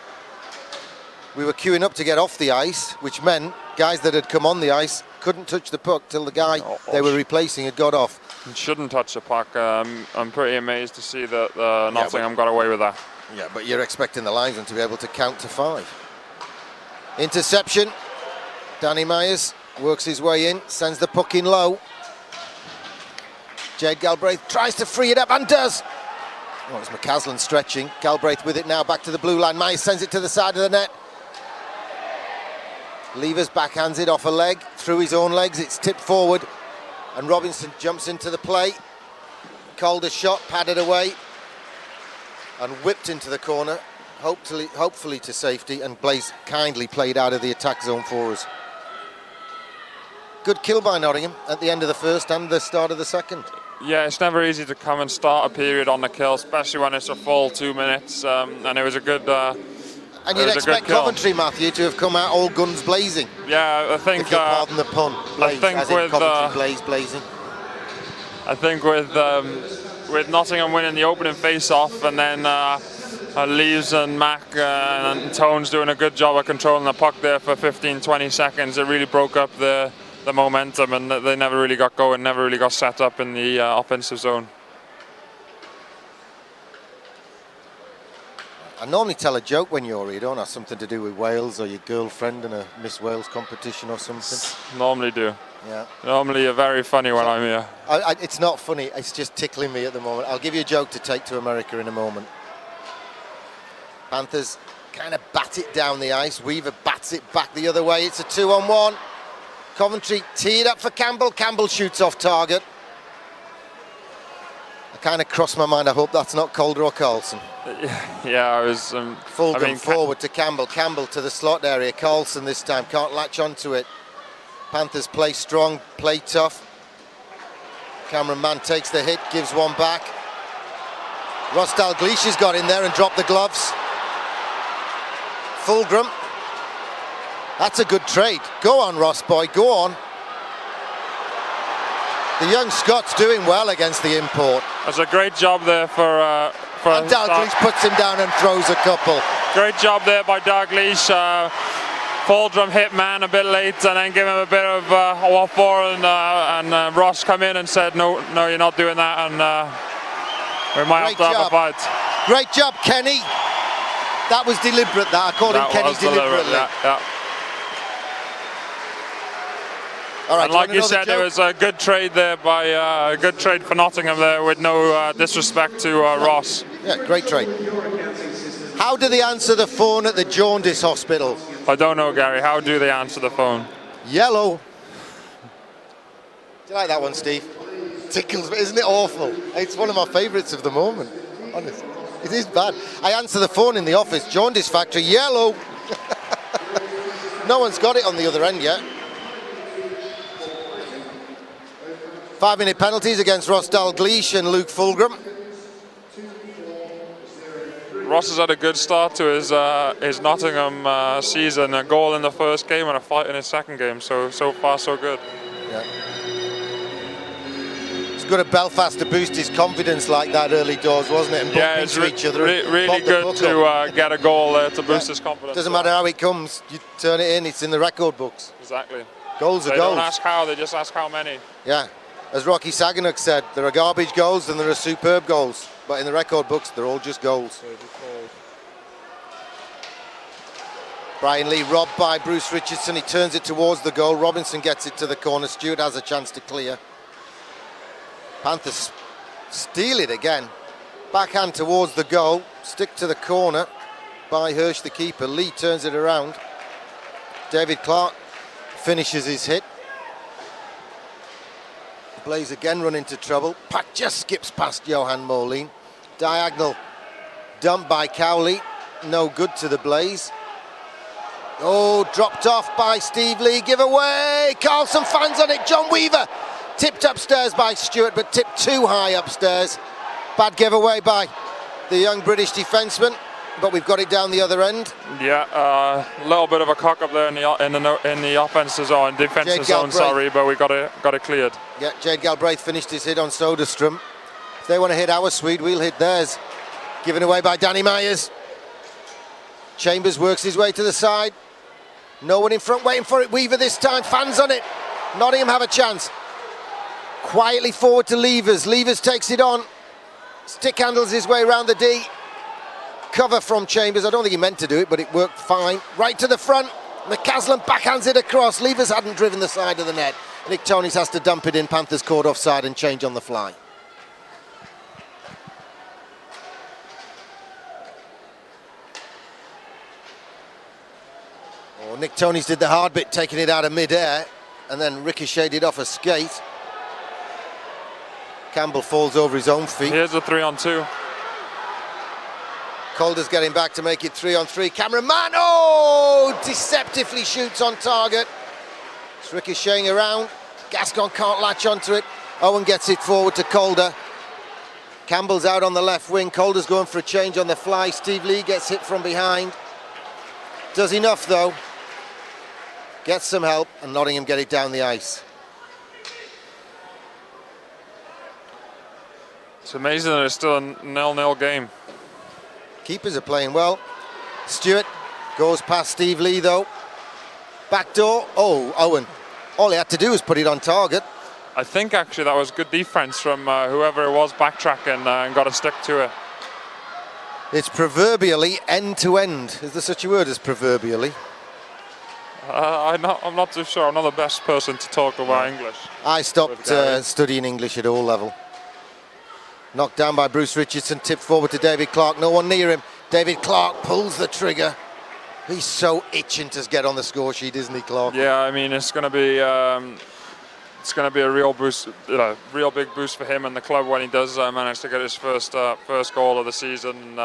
We were queuing up to get off the ice, which meant guys that had come on the ice couldn't touch the puck till the guy they were replacing had got off. He shouldn't touch the puck. I'm pretty amazed to see that Nottingham got away with that. Yeah, but you're expecting the linesman to be able to count to 5. Interception. Danny Myers works his way in, sends the puck in low. Jade Galbraith tries to free it up and does. Oh, it's McCaslin stretching. Galbraith with it now, back to the blue line. Myers sends it to the side of the net. Levers backhands it off a leg, through his own legs. It's tipped forward, and Robinson jumps into the play. Calder's shot, padded away, and whipped into the corner, hopefully to safety, and Blaze kindly played out of the attack zone for us. Good kill by Nottingham at the end of the first and the start of the second. Yeah, it's never easy to come and start a period on the kill, especially when it's a full 2 minutes, and it was a good and you'd expect Coventry, Matthew, to have come out all guns blazing. Yeah, I think. If you'll pardon the pun. Blaze, I think as in with Coventry Blaze blazing. I think with Nottingham winning the opening face-off, and then Leaves and Mac and Tones doing a good job of controlling the puck there for 15-20 seconds, it really broke up the momentum, and they never really got going, never really got set up in the offensive zone. I normally tell a joke when you're here, don't I? Something to do with Wales or your girlfriend in a Miss Wales competition or something. Normally do. Yeah. Normally you're very funny when I'm here. It's not funny, it's just tickling me at the moment. I'll give you a joke to take to America in a moment. Panthers kind of bat it down the ice. Weaver bats it back the other way. It's a 2-on-1. Coventry teed up for Campbell. Campbell shoots off target. I kind of crossed my mind. I hope that's not Calder or Carlson. Yeah, I was... Fulgham forward to Campbell. Campbell to the slot area. Carlson this time can't latch onto it. Panthers play strong, play tough. Cameron Mann takes the hit, gives one back. Ross Dalglish has got in there and dropped the gloves. Fulgham. That's a good trade. Go on, Ross boy, go on. The young Scott's doing well against the import. That's a great job there for and Dalglish puts him down and throws a couple. Great job there by Dalglish. Fulgham hit Man a bit late and then give him a bit of a what for, and Ross come in and said, no, you're not doing that, and we might have to have a fight. Great job, Kenny. That was deliberate, that. I called him Kenny deliberately. Yeah. All right, And like you said, it was a good trade there by a good trade for Nottingham there, with no disrespect to Ross. Yeah, great trade. How do they answer the phone at the Jaundice Hospital? I don't know, Gary. How do they answer the phone? Yellow. Do you like that one, Steve? Tickles me, isn't it awful? It's one of my favourites of the moment. Honestly, it is bad. I answer the phone in the office. Jaundice Factory, yellow. No one's got it on the other end yet. 5-minute penalties against Ross Dalgleish and Luke Fulgram. Ross has had a good start to his Nottingham season. A goal in the first game and a fight in his second game. So far, so good. Yeah. It's good at Belfast to boost his confidence like that early doors, wasn't it? And bump into each other. Really good to get a goal there to boost his confidence. Doesn't matter how it comes, you turn it in, it's in the record books. Exactly. Goals are They goals. don't ask how, they just ask how many. Yeah. As Rocky Saganuk said, there are garbage goals and there are superb goals. But in the record books, they're all just goals. Brian Lee robbed by Bruce Richardson. He turns it towards the goal. Robinson gets it to the corner. Stewart has a chance to clear. Panthers steal it again. Backhand towards the goal. Stick to the corner by Hirsch, the keeper. Lee turns it around. David Clark finishes his hit. Blaze again run into trouble. Pack just skips past Johan Moline. Diagonal dumped by Cowley. No good to the Blaze. Oh, dropped off by Steve Lee. Give away. Carlson fans on it. John Weaver tipped upstairs by Stewart, but tipped too high upstairs. Bad giveaway by the young British defenceman, but we've got it down the other end. Yeah, a little bit of a cock up there in the offensive zone, defensive zone. Sorry, but we got it cleared. Yeah, Jade Galbraith finished his hit on Soderstrom. If they want to hit our Swede, we'll hit theirs. Given away by Danny Myers. Chambers works his way to the side. No one in front waiting for it. Weaver this time, fans on it. Nottingham have a chance. Quietly forward to Levers. Levers takes it on. Stick handles his way around the D. Cover from Chambers. I don't think he meant to do it, but it worked fine. Right to the front. McCaslin backhands it across. Levers hadn't driven the side of the net. Nick Tonys has to dump it in. Panthers caught offside and change on the fly. Oh, Nick Tonys did the hard bit, taking it out of mid-air, and then ricocheted off a skate. Campbell falls over his own feet. Here's a 3-on-2. Calder's getting back to make it 3-on-3. Cameron Mann, oh, deceptively shoots on target. It's ricocheting around. Gascon can't latch onto it. Owen gets it forward to Calder. Campbell's out on the left wing. Calder's going for a change on the fly. Steve Lee gets hit from behind. Does enough though. Gets some help, and Nottingham get it down the ice. It's amazing that it's still a 0-0 game. Keepers are playing well. Stewart goes past Steve Lee though. Back door. Oh, Owen. All he had to do was put it on target. I think actually that was good defense from whoever it was backtracking and got a stick to it. It's proverbially end to end. Is there such a word as proverbially? I'm not too sure. I'm not the best person to talk about English. I stopped studying English at all level. Knocked down by Bruce Richardson, tipped forward to David Clark. No one near him. David Clark pulls the trigger. He's so itching to get on the score sheet, isn't he, Clark? Yeah, I mean it's going to be a real boost, real big boost for him and the club when he does manage to get his first goal of the season.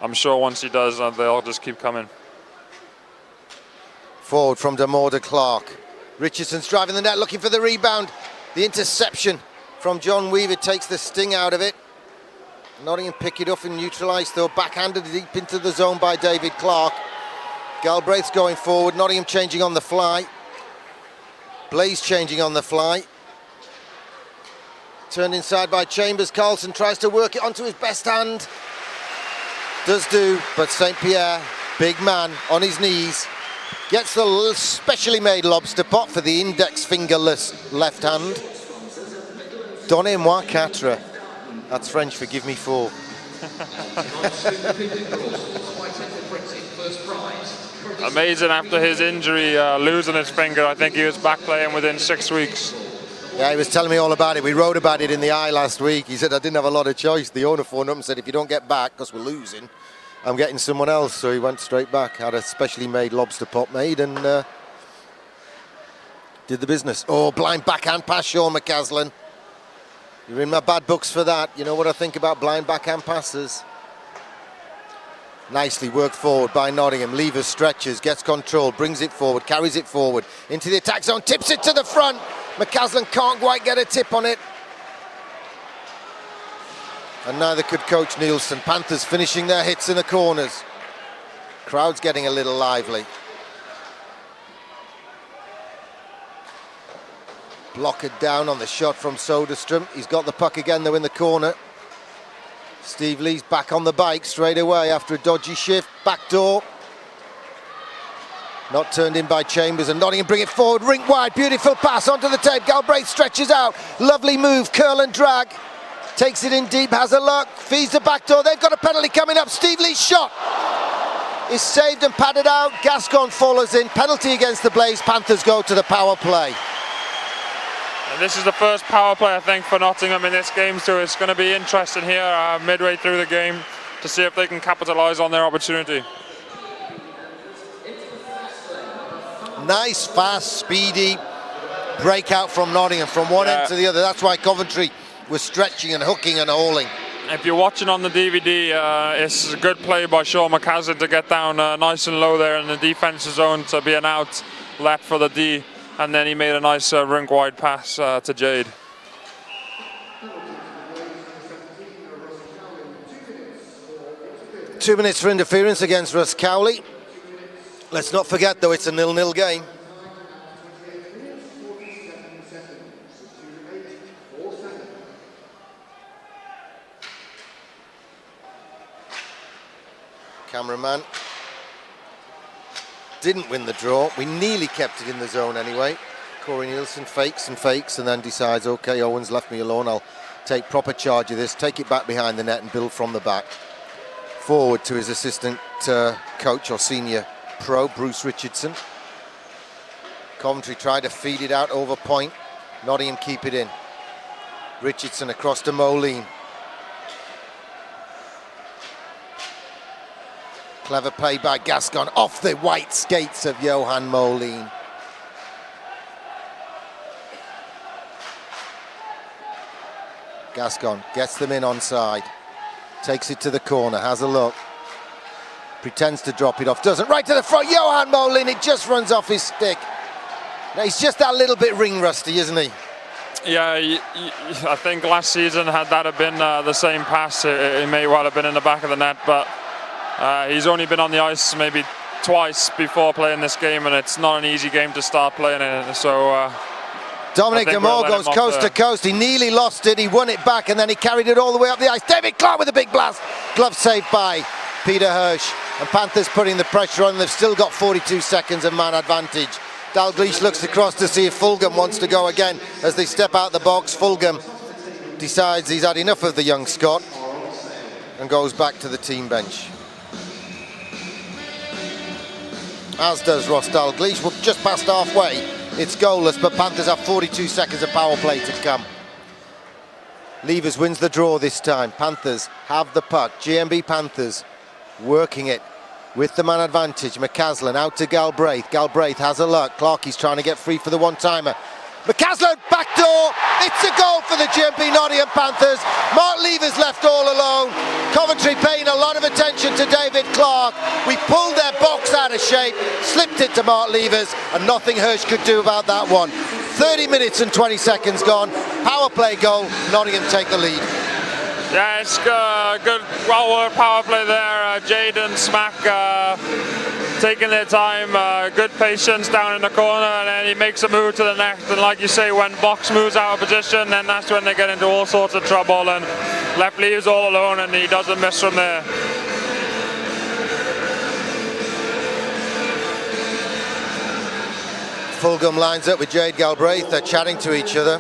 I'm sure once he does, they'll just keep coming. Forward from Damore to Clark. Richardson's driving the net, looking for the rebound. The interception from John Weaver takes the sting out of it. Nottingham pick it up and neutralise though. Backhanded deep into the zone by David Clark. Galbraith's going forward. Nottingham changing on the fly. Blaze changing on the fly. Turned inside by Chambers. Carlson tries to work it onto his best hand. Does do, but St. Pierre, big man, on his knees. Gets the specially made lobster pot for the index fingerless left hand. Donnez-moi quatre. That's French for give me four. amazing after his injury, losing his finger. I think he was back playing within 6 weeks. Yeah, he was telling me all about it. We wrote about it in the Eye last week. He said, I didn't have a lot of choice. The owner phoned up and said, if you don't get back, because we're losing, I'm getting someone else. So he went straight back, had a specially made lobster pot made, and did the business. Oh, blind backhand pass, Sean McCaslin. You're in my bad books for that. You know what I think about blind backhand passes. Nicely worked forward by Nottingham. Levers, stretches, gets control, brings it forward, carries it forward into the attack zone, tips it to the front. McCaslin can't quite get a tip on it. And neither could Coach Nielsen. Panthers finishing their hits in the corners. Crowd's getting a little lively. Blocked down on the shot from Soderstrom. He's got the puck again though in the corner. Steve Lee's back on the bike straight away after a dodgy shift. Back door. Not turned in by Chambers, and Nottingham bring it forward. Rink wide, beautiful pass onto the tape. Galbraith stretches out. Lovely move, curl and drag. Takes it in deep, has a look. Feeds the back door. They've got a penalty coming up. Steve Lee's shot is saved and padded out. Gascon follows in. Penalty against the Blaze. Panthers go to the power play. And this is the first power play, I think, for Nottingham in this game, so it's going to be interesting here midway through the game to see if they can capitalise on their opportunity. Nice, fast, speedy breakout from Nottingham from one end to the other. That's why Coventry was stretching and hooking and hauling. If you're watching on the DVD, it's a good play by Sean McCaslin to get down nice and low there in the defensive zone to be an out left for the D. And then he made a nice rink wide pass to Jade. Two minutes for interference against Russ Cowley. Let's not forget though, it's a 0-0 game. Cameraman didn't win the draw. We nearly kept it in the zone anyway. Corey Nielsen fakes and fakes and then decides, okay, Owen's left me alone. I'll take proper charge of this, take it back behind the net and build from the back. Forward to his assistant coach or senior pro, Bruce Richardson. Coventry tried to feed it out over point. Nottingham keep it in. Richardson across to Moline. Clever play by Gascon off the white skates of Johan Moline. Gascon gets them in onside. Takes it to the corner, has a look. Pretends to drop it off, doesn't. Right to the front, Johan Moline, it just runs off his stick. Now he's just that little bit ring rusty, isn't he? Yeah, I think last season, had that have been the same pass, it may well have been in the back of the net, but he's only been on the ice maybe twice before playing this game, and it's not an easy game to start playing in. So Dominic Damore goes coast to coast. He nearly lost it. He won it back, and then he carried it all the way up the ice. David Clark with a big blast. Glove saved by Peter Hirsch. And Panthers putting the pressure on. They've still got 42 seconds of man advantage. Dalglish looks across to see if Fulgham wants to go again as they step out the box. Fulgham decides he's had enough of the young Scot and goes back to the team bench. As does Ross Dalglish. We're just past halfway. It's goalless, but Panthers have 42 seconds of power play to come. Levers wins the draw this time. Panthers have the puck. GMB Panthers working it with the man advantage. McCaslin out to Galbraith. Galbraith has a look. Clarkie's trying to get free for the one-timer. McCaslin, back door. It's a goal for the GMB Nottingham Panthers. Mark Levers left all alone. Coventry paying a lot of attention to David Clark. We pulled their box out of shape, slipped it to Mark Levers, and nothing Hirsch could do about that one. 30 minutes and 20 seconds gone. Power play goal. Nottingham take the lead. Yeah, it's good, well-worked power play there. Jade and Smack taking their time, good patience down in the corner, and then he makes a move to the net. And like you say, when box moves out of position, then that's when they get into all sorts of trouble. And left leaves all alone, and he doesn't miss from there. Fulgham lines up with Jade Galbraith. They're chatting to each other.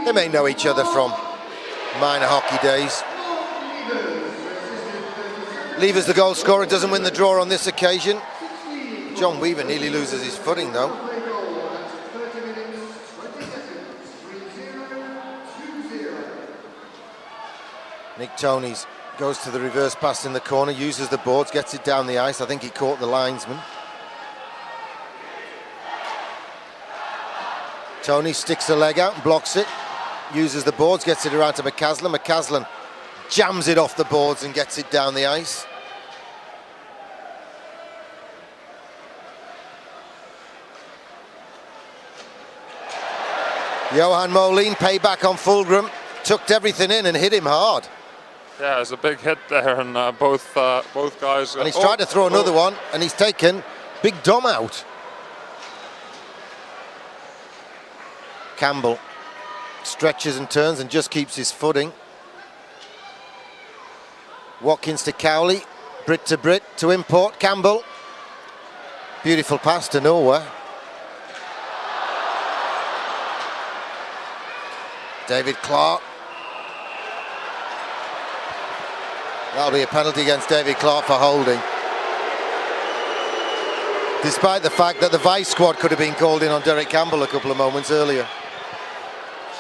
They may know each other from minor hockey days. Levers the goal scorer, doesn't win the draw on this occasion. John Weaver nearly loses his footing though. Nick Toney's goes to the reverse pass in the corner, uses the boards, gets it down the ice. I think he caught the linesman. Toney sticks a leg out and blocks it, uses the boards, gets it around to McCaslin. McCaslin jams it off the boards and gets it down the ice. Johan Moline, payback on Fulgrim, tucked everything in and hit him hard. Yeah, there's a big hit there, and both guys. And he's tried to throw another one, and he's taken Big Dom out. Campbell stretches and turns and just keeps his footing. Watkins to Cowley, Brit to Import. Campbell, beautiful pass to nowhere. David Clark. That'll be a penalty against David Clark for holding. Despite the fact that the vice squad could have been called in on Derek Campbell a couple of moments earlier.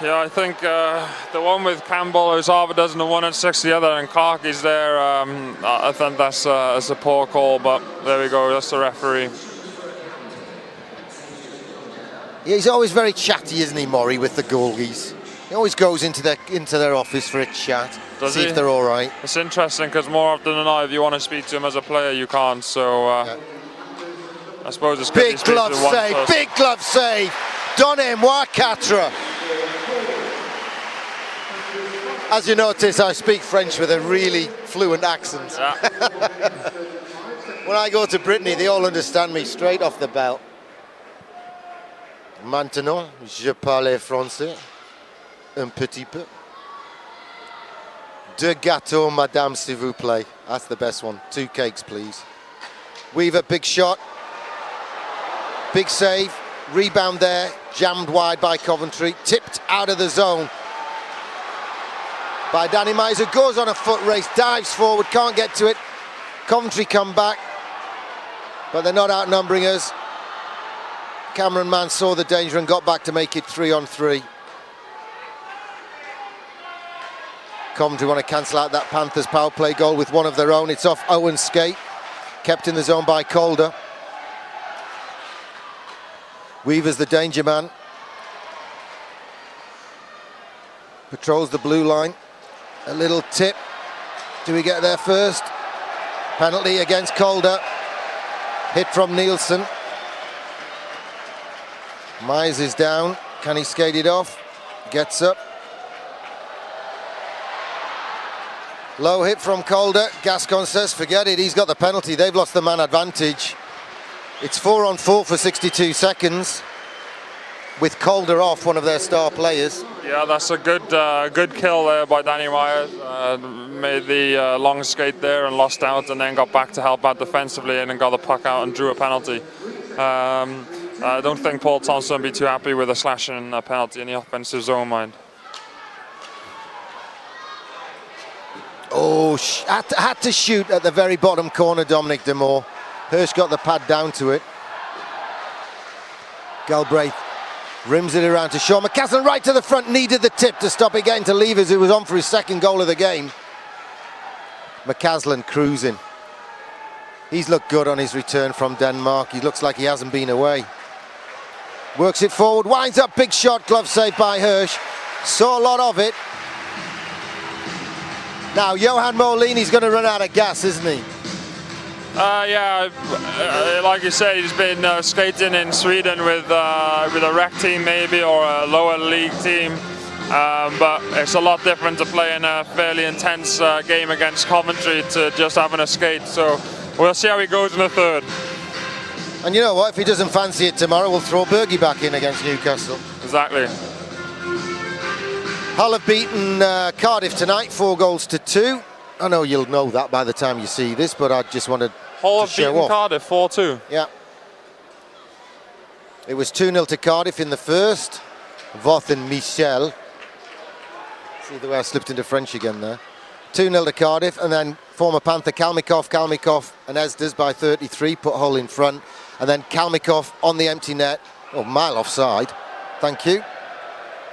Yeah, I think the one with Campbell is half a dozen and 1 and 6 the other, and Clark is there. I think that's a poor call, but there we go, that's the referee. Yeah, he's always very chatty, isn't he, Maury, with the goalies? He always goes into their office for a chat, see if they're all right. It's interesting because more often than not, if you want to speak to him as a player, you can't. So I suppose it's big glove save, big glove save. Donem Wakatra. As you notice, I speak French with a really fluent accent. Yeah. When I go to Brittany, they all understand me straight off the belt. Maintenant, je parle français. Un petit peu. Deux gâteaux, madame, s'il vous plaît. That's the best one. 2 cakes, please. Weaver, big shot. Big save. Rebound there. Jammed wide by Coventry. Tipped out of the zone by Danny Miser. Goes on a foot race. Dives forward. Can't get to it. Coventry come back. But they're not outnumbering us. Cameron Mann saw the danger and got back to make it 3-on-3. Coventry want to cancel out that Panthers power play goal with one of their own. It's off Owen's skate, kept in the zone by Calder. Weaver's the danger man. Patrols the blue line. A little tip. Do we get there first? Penalty against Calder. Hit from Nielsen. Mize is down. Can he skate it off? Gets up. Low hit from Calder. Gascon says, forget it, he's got the penalty. They've lost the man advantage. It's 4-on-4 for 62 seconds with Calder off, one of their star players. Yeah, that's a good kill there by Danny Myers. Made the long skate there and lost out, and then got back to help out defensively and then got the puck out and drew a penalty. I don't think Paul Thompson will be too happy with a slash and a penalty in the offensive zone, mind. Oh, had to shoot at the very bottom corner, Dominic Demore. Hirsch got the pad down to it. Galbraith rims it around to Sean McCaslin, right to the front, needed the tip to stop it getting to Levers, who was on for his second goal of the game. McCaslin cruising. He's looked good on his return from Denmark. He looks like he hasn't been away. Works it forward, winds up, big shot, glove saved by Hirsch. Saw a lot of it. Now, Johan Molini's going to run out of gas, isn't he? Yeah, like you said, he's been skating in Sweden with a rec team maybe, or a lower league team. But it's a lot different to play in a fairly intense game against Coventry to just having a skate. So we'll see how he goes in the third. And you know what? If he doesn't fancy it tomorrow, we'll throw Bergie back in against Newcastle. Exactly. Hull have beaten Cardiff tonight, 4-2. I know you'll know that by the time you see this, but I just wanted Hull to have show beaten off. Cardiff 4-2. Yeah. It was 2-0 to Cardiff in the first. Voth and Michel. See the way I slipped into French again there. 2-0 to Cardiff, and then former Panther Kalmikov and Esders by 33 put Hull in front. And then Kalmikov on the empty net. Oh, mile offside. Thank you.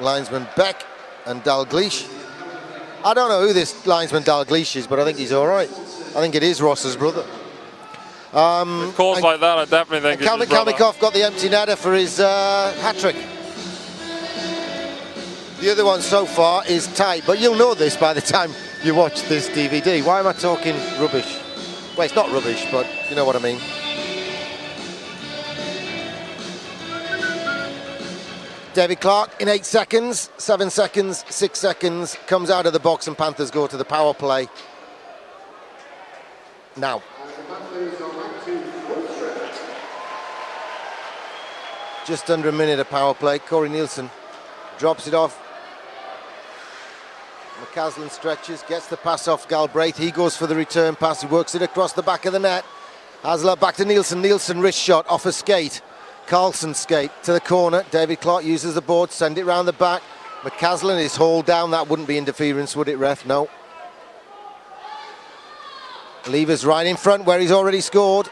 Linesman Beck and Dalglish. I don't know who this linesman Dalglish is, but I think he's all right. I think it is Ross's brother. With calls like that, I definitely think it's his brother. Kalmikov got the empty netter for his hat-trick. The other one so far is tight, but you'll know this by the time you watch this DVD. Why am I talking rubbish? Well, it's not rubbish, but you know what I mean. David Clark in 8 seconds, 7 seconds, 6 seconds, comes out of the box and Panthers go to the power play. Now. Just under a minute of power play. Corey Nielsen drops it off. McCaslin stretches, gets the pass off Galbraith. He goes for the return pass. He works it across the back of the net. Hasler back to Nielsen. Nielsen wrist shot off a skate. Carlson skate to the corner. David Clark uses the board, send it round the back. McCaslin is hauled down. That wouldn't be interference, would it, ref? No. Levers right in front where he's already scored.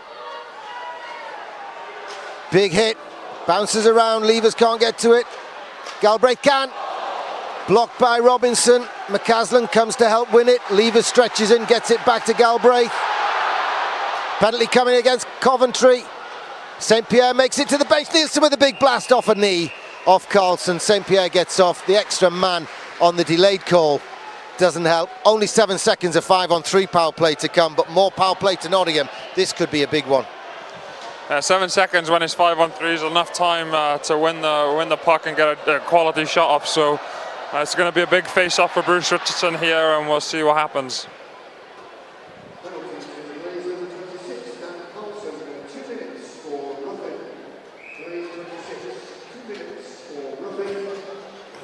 Big hit. Bounces around. Levers can't get to it. Galbraith can. Blocked by Robinson. McCaslin comes to help win it. Levers stretches in, gets it back to Galbraith. Penalty coming against Coventry. St. Pierre makes it to the bench. Nielsen with a big blast off a knee off Carlson. St. Pierre gets off. The extra man on the delayed call doesn't help. Only 7 seconds of 5-on-3 power play to come, but more power play to Nottingham. This could be a big one. 7 seconds when it's 5-on-3 is enough time to win the puck and get a quality shot up. So it's going to be a big face-off for Bruce Richardson here, and we'll see what happens.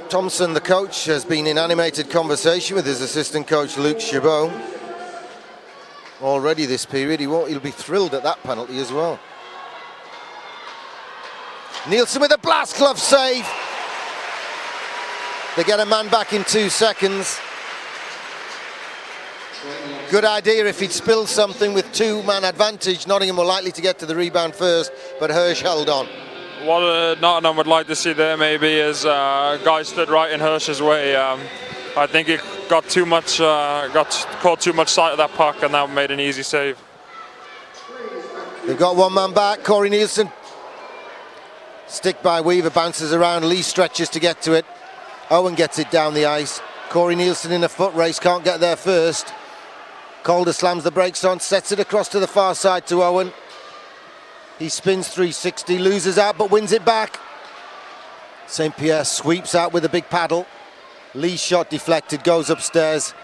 Thompson, the coach, has been in animated conversation with his assistant coach Luc Chabot already this period. He'll be thrilled at that penalty as well. Nielsen with a blast glove save. They get a man back in 2 seconds. Good idea if he'd spilled something with 2-man advantage. Nottingham were likely to get to the rebound first, but Hirsch held on. What Nottingham would like to see there maybe is guy stood right in Hirsch's way. I think he got caught too much sight of that puck, and that made an easy save. They've got one man back. Corey Nielsen. Stick by Weaver, bounces around. Lee stretches to get to it. Owen gets it down the ice. Corey Nielsen in a foot race, can't get there first. Calder slams the brakes on, sets it across to the far side to Owen. He spins 360, loses out but wins it back. St. Pierre sweeps out with a big paddle. Lee's shot deflected, goes upstairs,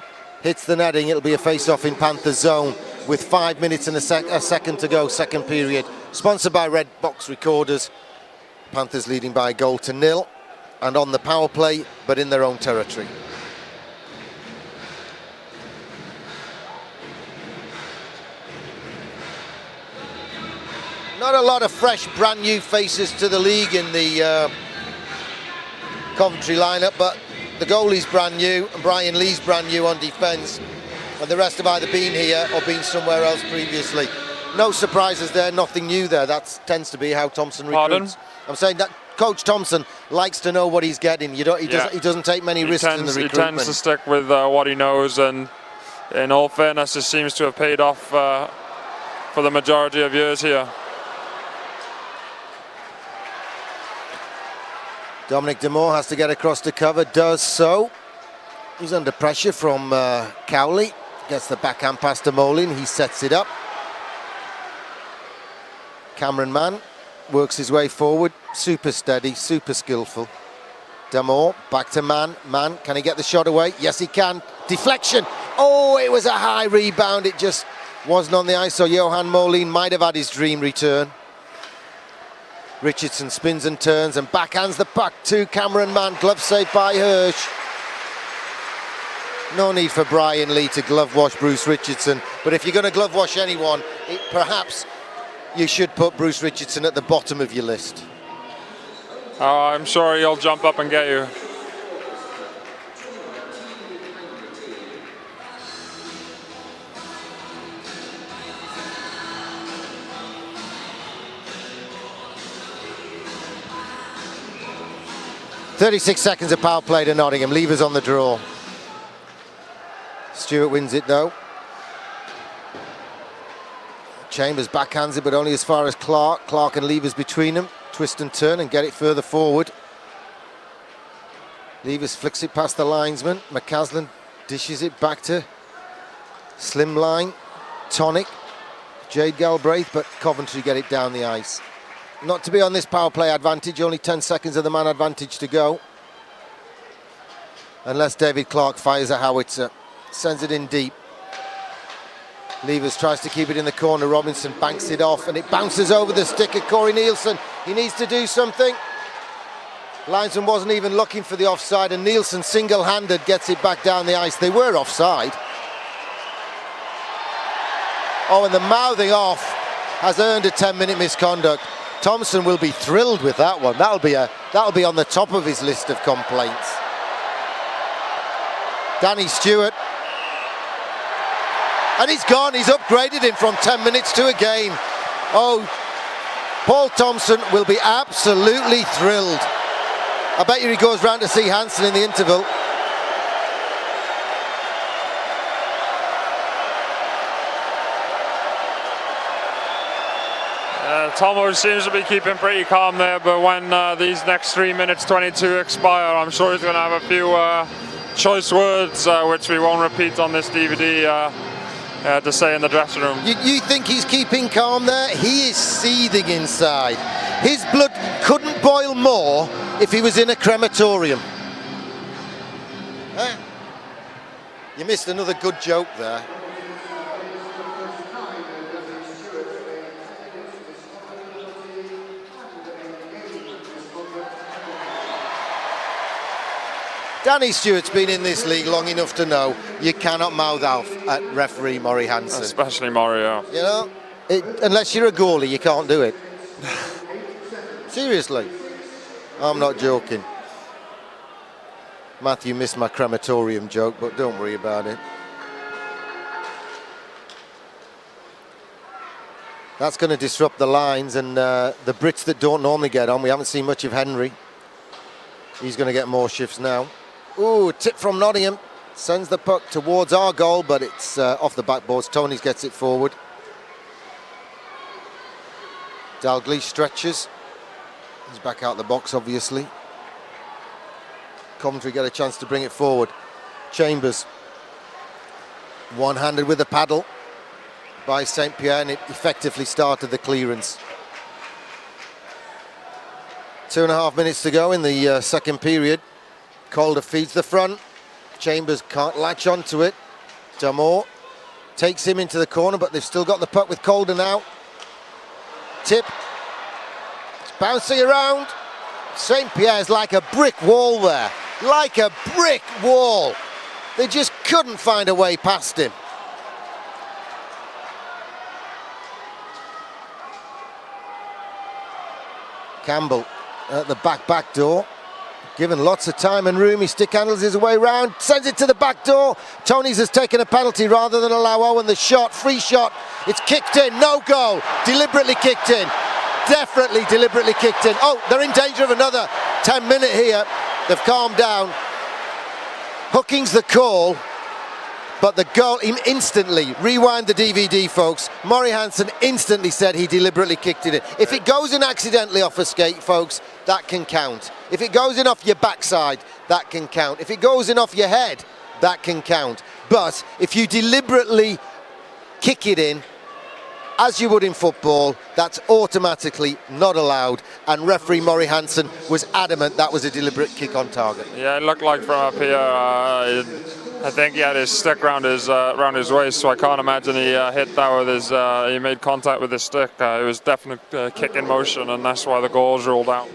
hits the netting. It'll be a face-off in Panthers zone with 5 minutes and a second to go, second period. Sponsored by Red Box Recorders. Panthers leading by a goal to 0 and on the power play, but in their own territory. Not a lot of fresh, brand new faces to the league in the Coventry lineup, but the goalie's brand new, and Brian Lee's brand new on defence, and the rest have either been here or been somewhere else previously. No surprises there, nothing new there. That tends to be how Thompson recruits. Pardon? I'm saying that Coach Thompson likes to know what he's getting. He doesn't take many risks in the recruitment. He tends to stick with what he knows, and in all fairness, it seems to have paid off for the majority of years here. Dominic Damore has to get across to cover, does so. He's under pressure from Cowley. Gets the backhand pass to Molin, he sets it up. Cameron Mann works his way forward, super steady, super skillful. Damore, back to Mann. Mann, can he get the shot away? Yes, he can. Deflection. Oh, it was a high rebound. It just wasn't on the ice, so Johan Molin might have had his dream return. Richardson spins and turns and backhands the puck to Cameron Mann. Glove saved by Hirsch. No need for Brian Lee to glove wash Bruce Richardson, but if you're going to glove wash anyone, perhaps you should put Bruce Richardson at the bottom of your list. I'm sure he'll jump up and get you. 36 seconds of power play to Nottingham. Levers on the draw. Stewart wins it though. Chambers backhands it, but only as far as Clark. Clark and Levers between them. Twist and turn and get it further forward. Levers flicks it past the linesman. McCaslin dishes it back to Slimline, Tonic, Jade Galbraith, but Coventry get it down the ice. Not to be on this power play advantage, only 10 seconds of the man advantage to go. Unless David Clark fires a howitzer, sends it in deep. Levers tries to keep it in the corner. Robinson banks it off and it bounces over the stick of Corey Nielsen. He needs to do something. Linesman wasn't even looking for the offside and Nielsen single-handed gets it back down the ice. They were offside. Oh, and the mouthing off has earned a 10-minute misconduct. Thompson will be thrilled with that one. That'll be on the top of his list of complaints. Danny Stewart. And he's gone, he's upgraded him from 10 minutes to a game. Oh, Paul Thompson will be absolutely thrilled. I bet you he goes round to see Hansen in the interval. Tomo seems to be keeping pretty calm there, but when these next 3 minutes 22 expire, I'm sure he's going to have a few choice words, which we won't repeat on this DVD, to say in the dressing room. You think he's keeping calm there? He is seething inside. His blood couldn't boil more if he was in a crematorium. You missed another good joke there. Danny Stewart's been in this league long enough to know you cannot mouth off at referee Murray Hansen. Especially Mario. You know, unless you're a goalie, you can't do it. Seriously. I'm not joking. Matthew missed my crematorium joke, but don't worry about it. That's going to disrupt the lines and the Brits that don't normally get on. We haven't seen much of Henry. He's going to get more shifts now. Ooh, tip from Nottingham. Sends the puck towards our goal, but it's off the backboards. Tony's gets it forward. Dalglish stretches. He's back out the box, obviously. Coventry get a chance to bring it forward. Chambers. One-handed with the paddle by St. Pierre, and it effectively started the clearance. 2.5 minutes to go in the second period. Calder feeds the front. Chambers can't latch onto it. Damore takes him into the corner, but they've still got the puck with Calder now. Tip. It's bouncing around. St. Pierre's like a brick wall there. Like a brick wall. They just couldn't find a way past him. Campbell at the back door. Given lots of time and room, he stick handles his way round, sends it to the back door. Tony's has taken a penalty rather than allow Owen the shot. Free shot, it's kicked in, no goal. Deliberately kicked in, definitely deliberately kicked in. Oh, they're in danger of another 10-minute here. They've calmed down. Hooking's the call, but the goal instantly, rewind the DVD folks, Murray Hansen instantly said he deliberately kicked it in. If it goes in accidentally off a skate, folks, that can count. If it goes in off your backside, that can count. If it goes in off your head, that can count. But if you deliberately kick it in, as you would in football, that's automatically not allowed. And referee Murray Hansen was adamant that was a deliberate kick on target. Yeah, it looked like from up here, I think he had his stick around his waist, so I can't imagine he hit that with his, he made contact with his stick. It was definitely a kick in motion, and that's why the goal was ruled out.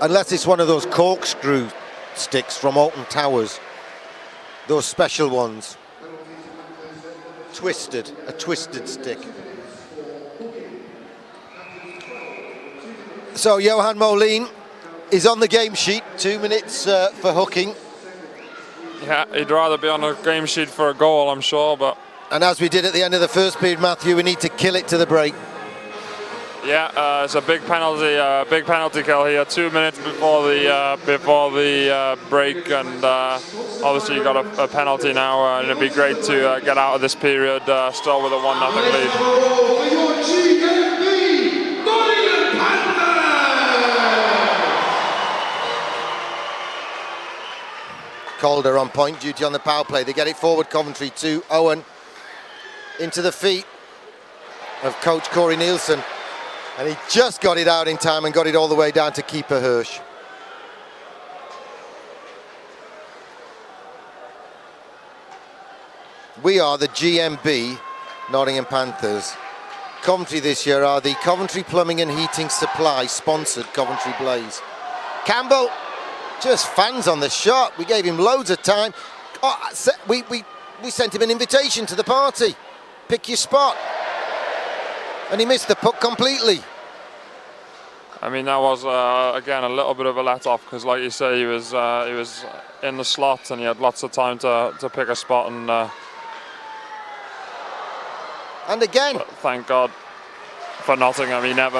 Unless it's one of those corkscrew sticks from Alton Towers. Those special ones. Twisted, a twisted stick. So Johan Moline is on the game sheet, 2 minutes for hooking. Yeah, he'd rather be on the game sheet for a goal, I'm sure, but... And as we did at the end of the first period, Matthew, we need to kill it to the break. Yeah, it's a big penalty kill here. 2 minutes before the break, and obviously you got a penalty now, and it'd be great to get out of this period still with a 1-0 lead. For your GMB Nottingham Panthers! Calder on point, duty on the power play. They get it forward, Coventry to Owen. Into the feet of coach Corey Nielsen. And he just got it out in time and got it all the way down to keeper Hirsch. We are the GMB Nottingham Panthers. Coventry this year are the Coventry Plumbing and Heating Supply sponsored Coventry Blaze. Campbell, just fans on the shot. We gave him loads of time. Oh, we sent him an invitation to the party. Pick your spot. And he missed the puck completely. I mean, that was again a little bit of a let-off, because, like you say, he was in the slot and he had lots of time to pick a spot, and again, thank God for Nottingham, he never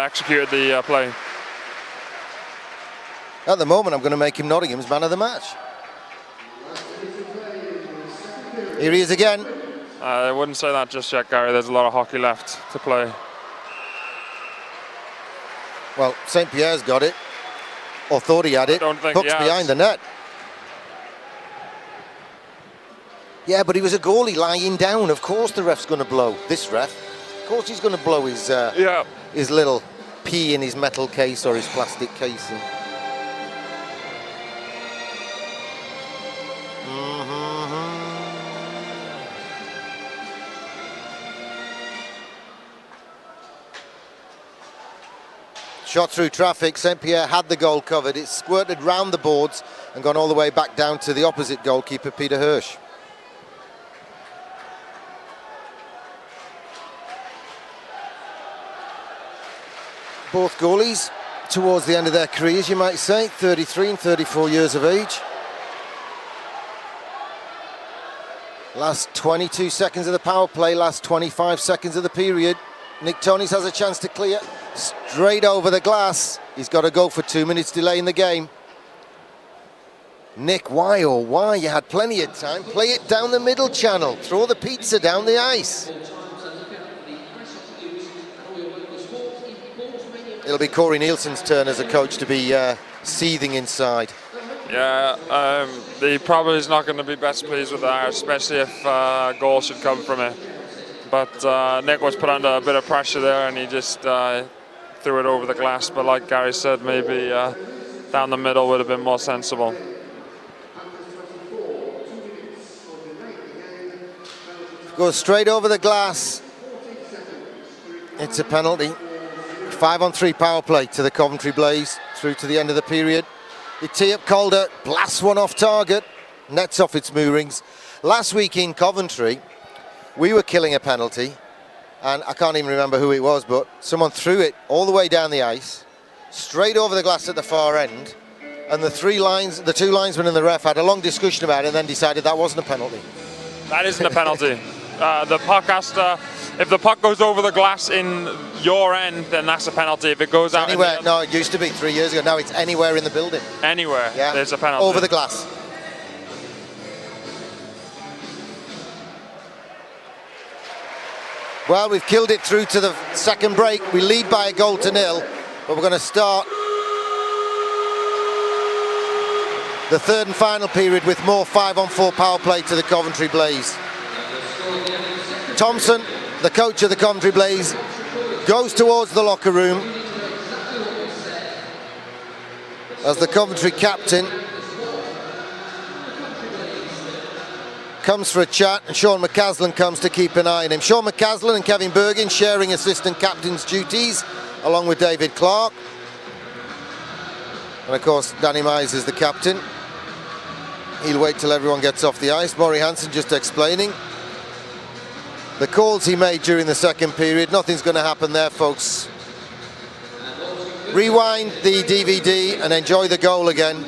executed the play. At the moment, I'm going to make him Nottingham's man of the match. Here he is again. I wouldn't say that just yet, Gary. There's a lot of hockey left to play. Well, St. Pierre's got it, or thought he had it. Puck's behind the net. Yeah, but he was a goalie lying down. Of course the ref's going to blow. This ref. Of course he's going to blow his little pea in his metal case or his plastic casing. Shot through traffic, St. Pierre had the goal covered. It squirted round the boards and gone all the way back down to the opposite goalkeeper, Peter Hirsch. Both goalies towards the end of their careers, you might say, 33 and 34 years of age. Last 22 seconds of the power play, last 25 seconds of the period. Nick Tonys has a chance to clear. Straight over the glass. He's got to go for 2 minutes delay in the game. Nick, why oh why? You had plenty of time. Play it down the middle channel. Throw the pizza down the ice. It'll be Corey Nielsen's turn as a coach to be seething inside. Yeah, he probably is not going to be best pleased with that, especially if a goal should come from it. But Nick was put under a bit of pressure there, and he just threw it over the glass. But like Gary said, maybe down the middle would have been more sensible. Goes straight over the glass. It's a penalty. 5-on-3 power play to the Coventry Blaze through to the end of the period. They tee up Calder, blasts one off target, nets off its moorings. Last week in Coventry, we were killing a penalty, and I can't even remember who it was, but someone threw it all the way down the ice, straight over the glass at the far end, and the two linesmen and the ref had a long discussion about it and then decided that wasn't a penalty. That isn't a penalty. The puck has to, if the puck goes over the glass in your end, then that's a penalty. If it goes out anywhere, no, it used to be 3 years ago. Now it's anywhere in the building. Anywhere, yeah, there's a penalty. Over the glass. Well, we've killed it through to the second break. We lead by a goal to nil, but we're going to start the third and final period with more 5-on-4 power play to the Coventry Blaze. Thompson, the coach of the Coventry Blaze, goes towards the locker room as the Coventry captain comes for a chat, and Sean McCaslin comes to keep an eye on him. Sean McCaslin and Kevin Bergin sharing assistant captain's duties along with David Clark. And of course Danny Mize is the captain. He'll wait till everyone gets off the ice. Maury Hansen just explaining the calls he made during the second period. Nothing's going to happen there, folks. Rewind the DVD and enjoy the goal again.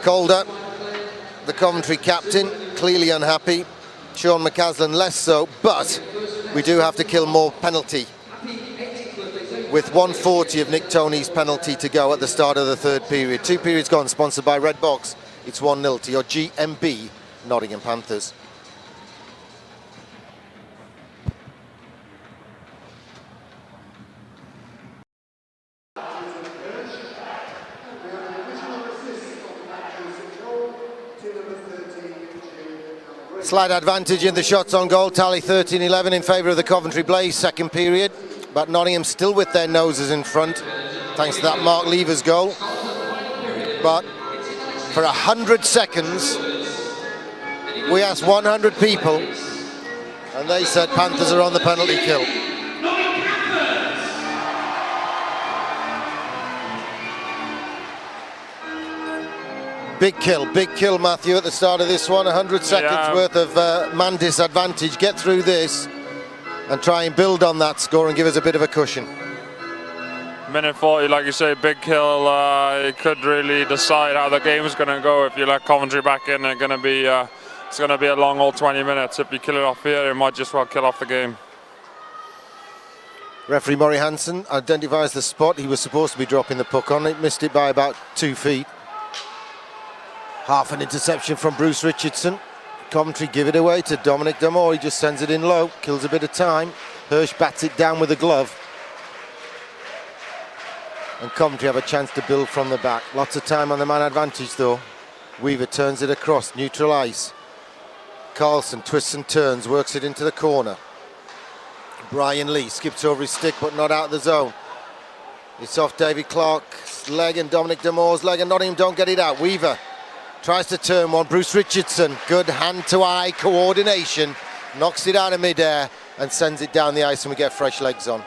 Calder, the Coventry captain, clearly unhappy. Sean McCaslin less so, but we do have to kill more penalty, with 140 of Nick Toney's penalty to go at the start of the third period. 2 periods gone, sponsored by Red Box. It's 1-0 to your GMB Nottingham Panthers. Slight advantage in the shots on goal tally, 13-11 in favour of the Coventry Blaze, second period. But Nottingham still with their noses in front, thanks to that Mark Lever's goal. But for 100 seconds, we asked 100 people, and they said Panthers are on the penalty kill. Big kill, Matthew, at the start of this one. 100 seconds worth of man disadvantage. Get through this and try and build on that score and give us a bit of a cushion. Minute 40, like you say, big kill. It could really decide how the game's going to go. If you let Coventry back in, it's going to be a long old 20 minutes. If you kill it off here, it might just well kill off the game. Referee Murray Hansen identifies the spot he was supposed to be dropping the puck on. He missed it by about 2 feet. Half an interception from Bruce Richardson. Coventry give it away to Dominic Damore. He just sends it in low, kills a bit of time. Hirsch bats it down with a glove. And Coventry have a chance to build from the back. Lots of time on the man advantage though. Weaver turns it across, neutral ice. Carlson twists and turns, works it into the corner. Brian Lee skips over his stick but not out of the zone. It's off David Clark's leg and Dominic Damore's leg, and Nottingham don't get it out. Weaver tries to turn one. Bruce Richardson, good hand-to-eye coordination, knocks it out of mid-air and sends it down the ice, and we get fresh legs on.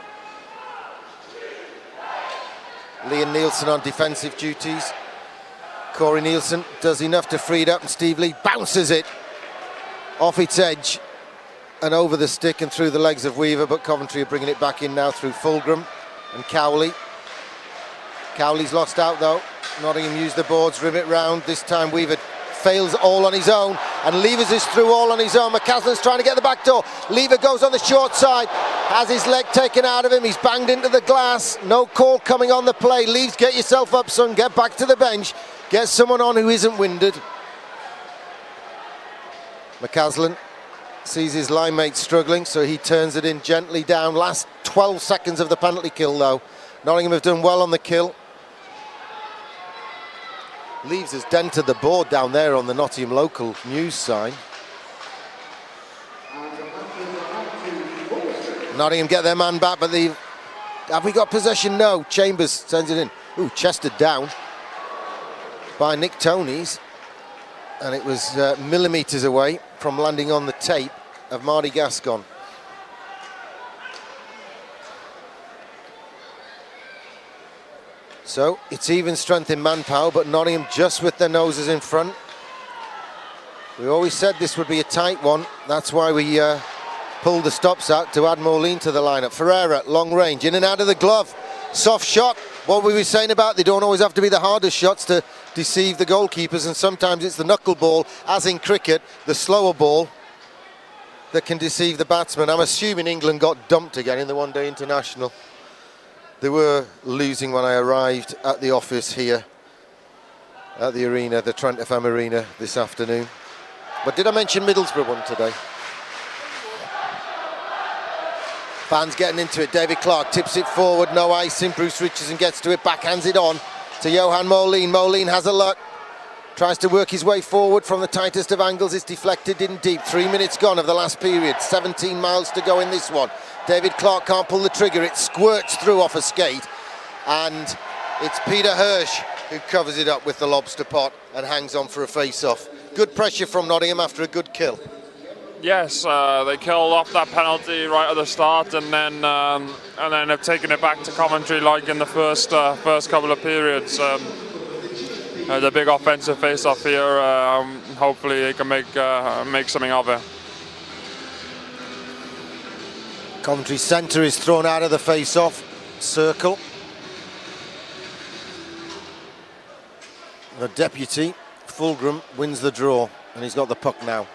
Liam Nielsen on defensive duties. Corey Nielsen does enough to free it up, and Steve Lee bounces it off its edge and over the stick and through the legs of Weaver, but Coventry are bringing it back in now through Fulgram and Cowley. Cowley's lost out though. Nottingham use the boards, rim it round. This time Weaver fails all on his own, and Levers is through all on his own. McCaslin's trying to get the back door. Lever goes on the short side, has his leg taken out of him. He's banged into the glass. No call coming on the play. Leaves, get yourself up, son. Get back to the bench. Get someone on who isn't winded. McCaslin sees his line mate struggling, so he turns it in gently down. Last 12 seconds of the penalty kill though. Nottingham have done well on the kill. Leaves has dented the board down there on the Nottingham local news sign. Nottingham get their man back, but have we got possession? No. Chambers sends it in. Ooh, chested down by Nick Toney's, and it was millimetres away from landing on the tape of Marty Gascon. So it's even strength in manpower, but Nottingham just with their noses in front. We always said this would be a tight one. That's why we pulled the stops out to add Moline to the lineup. Ferreira, long range, in and out of the glove. Soft shot. What we were saying about they don't always have to be the hardest shots to deceive the goalkeepers, and sometimes it's the knuckle ball, as in cricket, the slower ball that can deceive the batsman. I'm assuming England got dumped again in the one-day international. They were losing when I arrived at the office here at the arena, the Trent FM Arena this afternoon. But did I mention Middlesbrough won today? Fans getting into it. David Clark tips it forward, no icing. Bruce Richardson gets to it, backhands it on to Johan Moline. Moline has a luck. Tries to work his way forward from the tightest of angles. It's deflected in deep. 3 minutes gone of the last period. 17 miles to go in this one. David Clark can't pull the trigger. It squirts through off a skate. And it's Peter Hirsch who covers it up with the lobster pot and hangs on for a face-off. Good pressure from Nottingham after a good kill. Yes, they killed off that penalty right at the start, and then have taken it back to Coventry like in the first couple of periods. The big offensive face-off here. Hopefully they can make something of it. Coventry centre is thrown out of the face-off circle. The deputy, Fulgram, wins the draw, and he's got the puck now.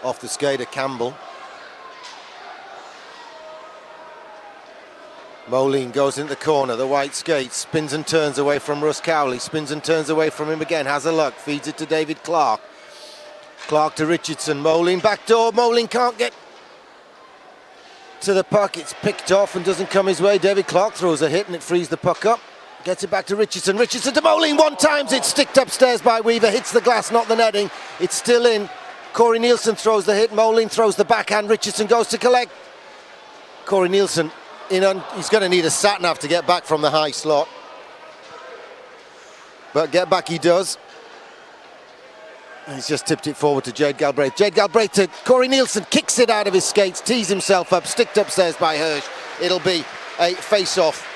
Off the skater, Campbell. Moline goes into the corner, the white skate, spins and turns away from Russ Cowley, spins and turns away from him again, has a look, feeds it to David Clark. Clark to Richardson, Moline back door, Moline can't get to the puck, it's picked off and doesn't come his way. David Clark throws a hit and it frees the puck up. Gets it back to Richardson, Richardson to Moline, one times, it's sticked upstairs by Weaver, hits the glass, not the netting, it's still in. Corey Nielsen throws the hit, Moline throws the backhand, Richardson goes to collect. Corey Nielsen, he's going to need a sat-nav to get back from the high slot. But get back he does. And he's just tipped it forward to Jade Galbraith. Jade Galbraith to Corey Nielsen, kicks it out of his skates, tees himself up, sticked upstairs by Hirsch. It'll be a face-off.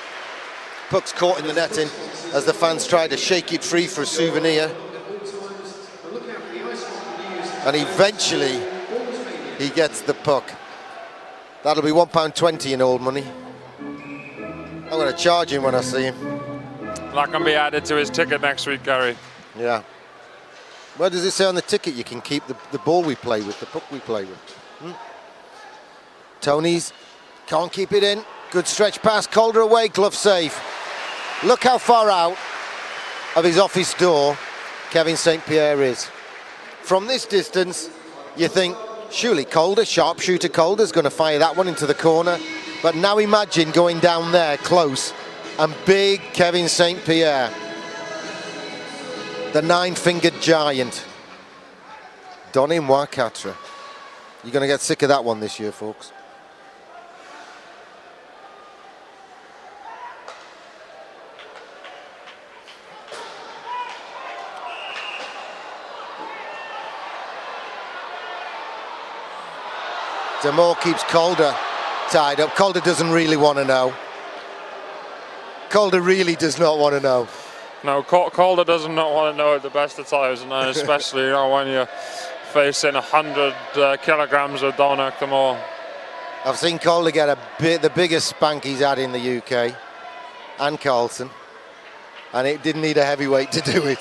Puck's caught in the netting as the fans try to shake it free for a souvenir. And eventually he gets the puck. That'll be £1.20 in old money. I'm going to charge him when I see him. That can be added to his ticket next week, Gary. Yeah. Where does it say on the ticket you can keep the ball we play with, the puck we play with? Tony's can't keep it in. Good stretch pass, Calder away, glove save. Look how far out of his office door Kevin St. Pierre is. From this distance, you think, surely Calder, sharpshooter Calder's going to fire that one into the corner. But now imagine going down there close and big Kevin St. Pierre, the nine-fingered giant. Donin Wakatra. You're going to get sick of that one this year, folks. Damore keeps Calder tied up. Calder doesn't really want to know. Calder really does not want to know. No, Calder does not want to know at the best of times, and especially when you're facing 100 kilograms of Dominic Damore. I've seen Calder get the biggest spank he's had in the UK, and Carlton, and it didn't need a heavyweight to do it.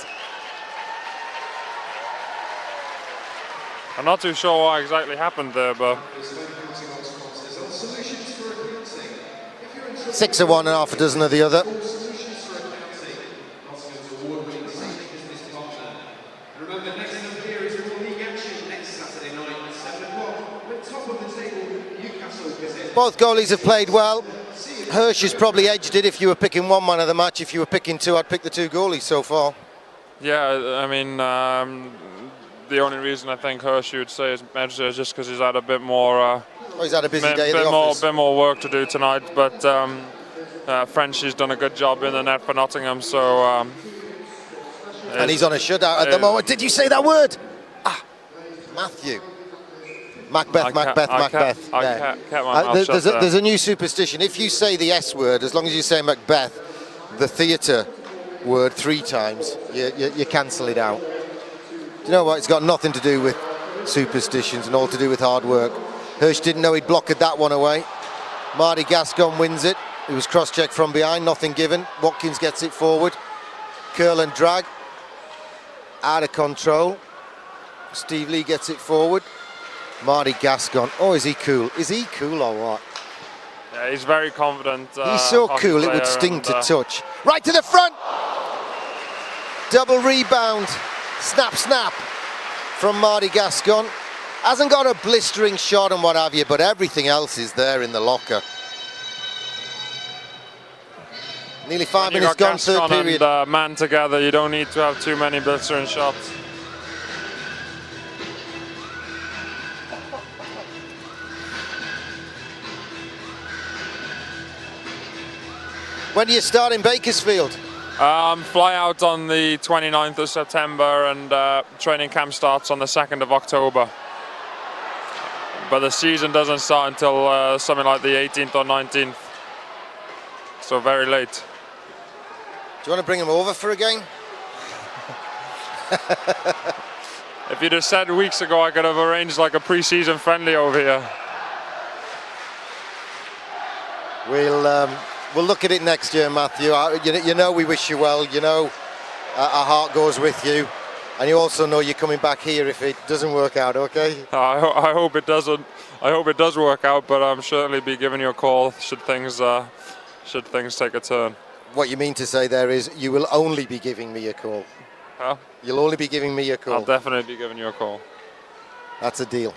I'm not too sure what exactly happened there, but 6 of one and half a dozen of the other. Remember, next up here is more league action next Saturday night at 7 o'clock. With top of the table, Newcastle visit. Both goalies have played well. Hirsch has probably edged it. If you were picking one man of the match, if you were picking two, I'd pick the two goalies so far. yeah, I mean, the only reason I think Hirsch would say is just because he's had a bit more. He's had a busy day at the office. Bit more work to do tonight, but Frenchie's done a good job in the net for Nottingham, so. And he's on a shutout at the moment. Did you say that word? Matthew. Macbeth. There's a new superstition. If you say the S word, as long as you say Macbeth, the theatre word 3 times, you cancel it out. Do you know what? It's got nothing to do with superstitions and all to do with hard work. Hirsch didn't know he'd blocked that one away. Marty Gascon wins it. It was cross-checked from behind, nothing given. Watkins gets it forward. Curl and drag. Out of control. Steve Lee gets it forward. Marty Gascon. Oh, is he cool? Is he cool or what? Yeah, he's very confident. He's so cool it would sting to touch. Right to the front. Double rebound. Snap, snap from Marty Gascon. Hasn't got a blistering shot and what have you, but everything else is there in the locker. Nearly 5 minutes gone, third period. And man together, you don't need to have too many blistering shots. When do you start in Bakersfield? Fly out on the 29th of September and training camp starts on the 2nd of October. But the season doesn't start until something like the 18th or 19th. So very late. Do you want to bring him over for a game? If you'd have said weeks ago, I could have arranged like a pre-season friendly over here. We'll look at it next year, Matthew. You know we wish you well. You know our heart goes with you. And you also know you're coming back here if it doesn't work out, okay? I hope it doesn't. I hope it does work out, but I'm certainly be giving you a call should things take a turn. What you mean to say there is you will only be giving me a call. Huh? You'll only be giving me a call. I'll definitely be giving you a call. That's a deal.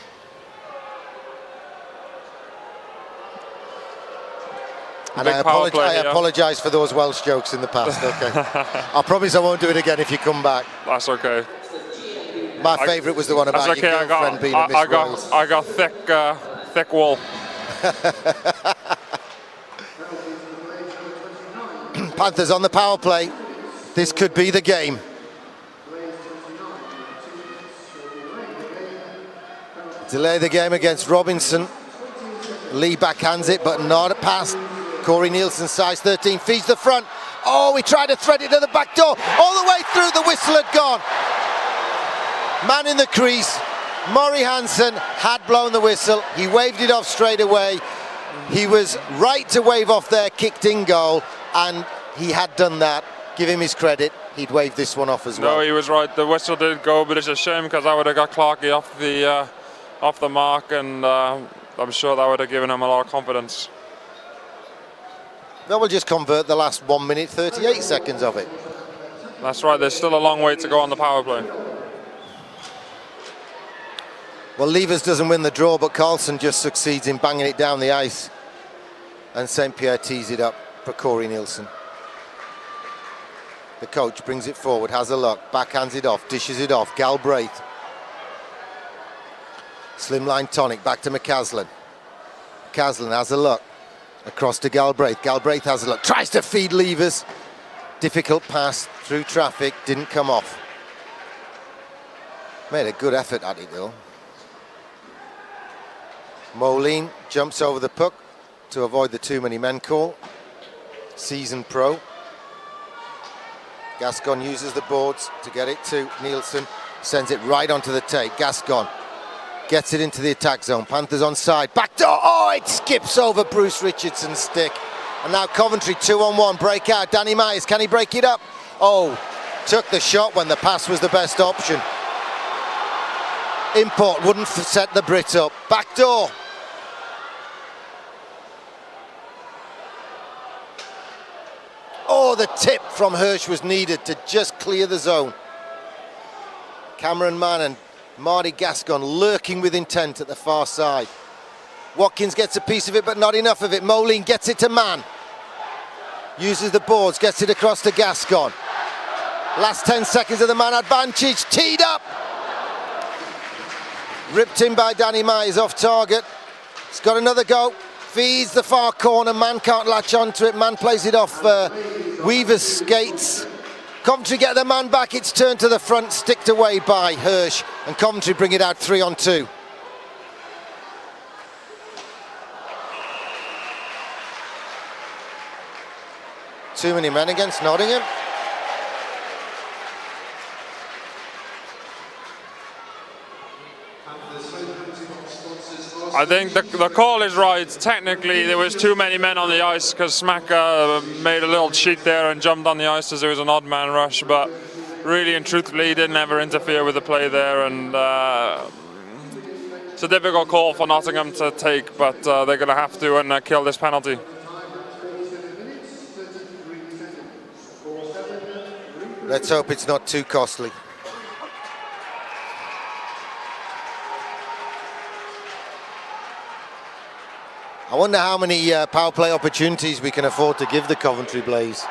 And I apologise for those Welsh jokes in the past, okay? I promise I won't do it again if you come back. That's okay. My favourite was the one about your girlfriend being a Miss Wales. I got thick wool. Panthers on the power play. This could be the game. Delay the game against Robinson. Lee backhands it, but not a pass. Corey Nielsen, size 13, feeds the front. Oh, he tried to thread it to the back door. All the way through, the whistle had gone. Man in the crease. Murray Hansen had blown the whistle. He waved it off straight away. He was right to wave off there, kicked in goal, and he had done that. Give him his credit. He'd waved this one off as well. No, he was right. The whistle did go, but it's a shame because I would have got Clarkey off the mark, and I'm sure that would have given him a lot of confidence. They will just convert the last 1 minute 38 seconds of it. That's right. There's still a long way to go on the power play. Well, Levers doesn't win the draw, but Carlson just succeeds in banging it down the ice. And St. Pierre tees it up for Corey Nielsen. The coach brings it forward, has a look, backhands it off, dishes it off. Galbraith. Slimline tonic, back to McCaslin. McCaslin has a look. Across to Galbraith. Galbraith has a look. Tries to feed Levers. Difficult pass through traffic. Didn't come off. Made a good effort at it though. Moline jumps over the puck to avoid the too many men call. Seasoned pro. Gascon uses the boards to get it to Nielsen. Sends it right onto the tape. Gascon gets it into the attack zone. Panthers onside. Back door. Oh, it skips over Bruce Richardson's stick. And now Coventry 2-on-1. Break out. Danny Myers. Can he break it up? Oh, took the shot when the pass was the best option. Import wouldn't set the Brit up. Back door. Oh, the tip from Hirsch was needed to just clear the zone. Cameron Mann and Marty Gascon lurking with intent at the far side. Watkins gets a piece of it, but not enough of it. Moline gets it to Mann. Uses the boards, gets it across to Gascon. Last 10 seconds of the man advantage. Teed up. Ripped in by Danny Myers off target. He's got another go. Feeds the far corner. Mann can't latch onto it. Mann plays it off Weaver's skates. Coventry get their man back. It's turned to the front, sticked away by Hirsch. And Coventry bring it out 3-on-2. Too many men against Nottingham. I think the call is right. Technically, there was too many men on the ice because Smacker made a little cheat there and jumped on the ice as there was an odd man rush. But really and truthfully, he didn't ever interfere with the play there. And it's a difficult call for Nottingham to take, but they're going to have to and kill this penalty. Let's hope it's not too costly. I wonder how many power play opportunities we can afford to give the Coventry Blaze,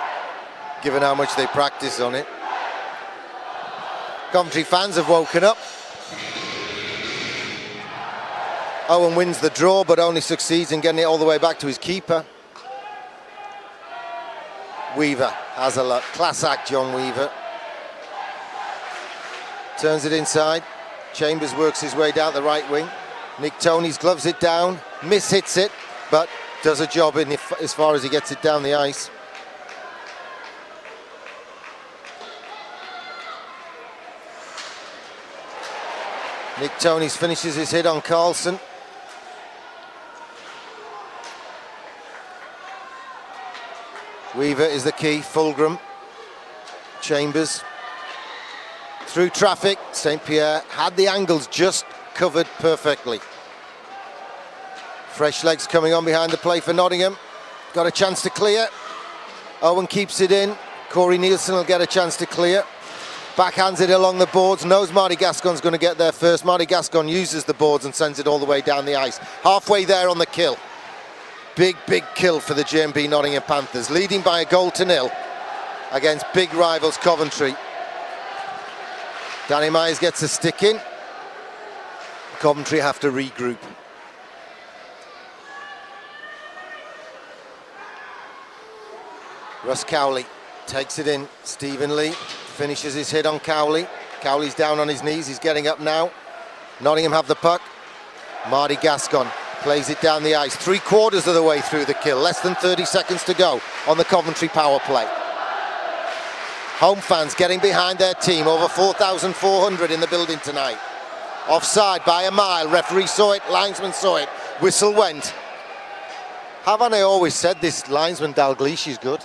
given how much they practice on it. Coventry fans have woken up. Owen wins the draw, but only succeeds in getting it all the way back to his keeper. Weaver has a look. Class act, John Weaver. Turns it inside. Chambers works his way down the right wing. Nick Toney's gloves it down, mishits it, but does a job in as far as he gets it down the ice. Nick Toney's finishes his hit on Carlson. Weaver is the key, Fulgram, Chambers. Through traffic, St. Pierre had the angles just covered perfectly. Fresh legs coming on behind the play for Nottingham. Got a chance to clear. Owen keeps it in. Corey Nielsen will get a chance to clear. Backhands it along the boards. Knows Marty Gascon's going to get there first. Marty Gascon uses the boards and sends it all the way down the ice. Halfway there on the kill. Big kill for the GMB Nottingham Panthers. Leading by a 0-0 against big rivals Coventry. Danny Myers gets a stick in. Coventry have to regroup. Russ Cowley takes it in. Stephen Lee finishes his hit on Cowley. Cowley's down on his knees. He's getting up now. Nottingham have the puck. Marty Gascon plays it down the ice. 3/4 of the way through the kill. Less than 30 seconds to go on the Coventry power play. Home fans getting behind their team. Over 4,400 in the building tonight. Offside by a mile. Referee saw it. Linesman saw it. Whistle went. Haven't I always said this linesman Dalglish is good?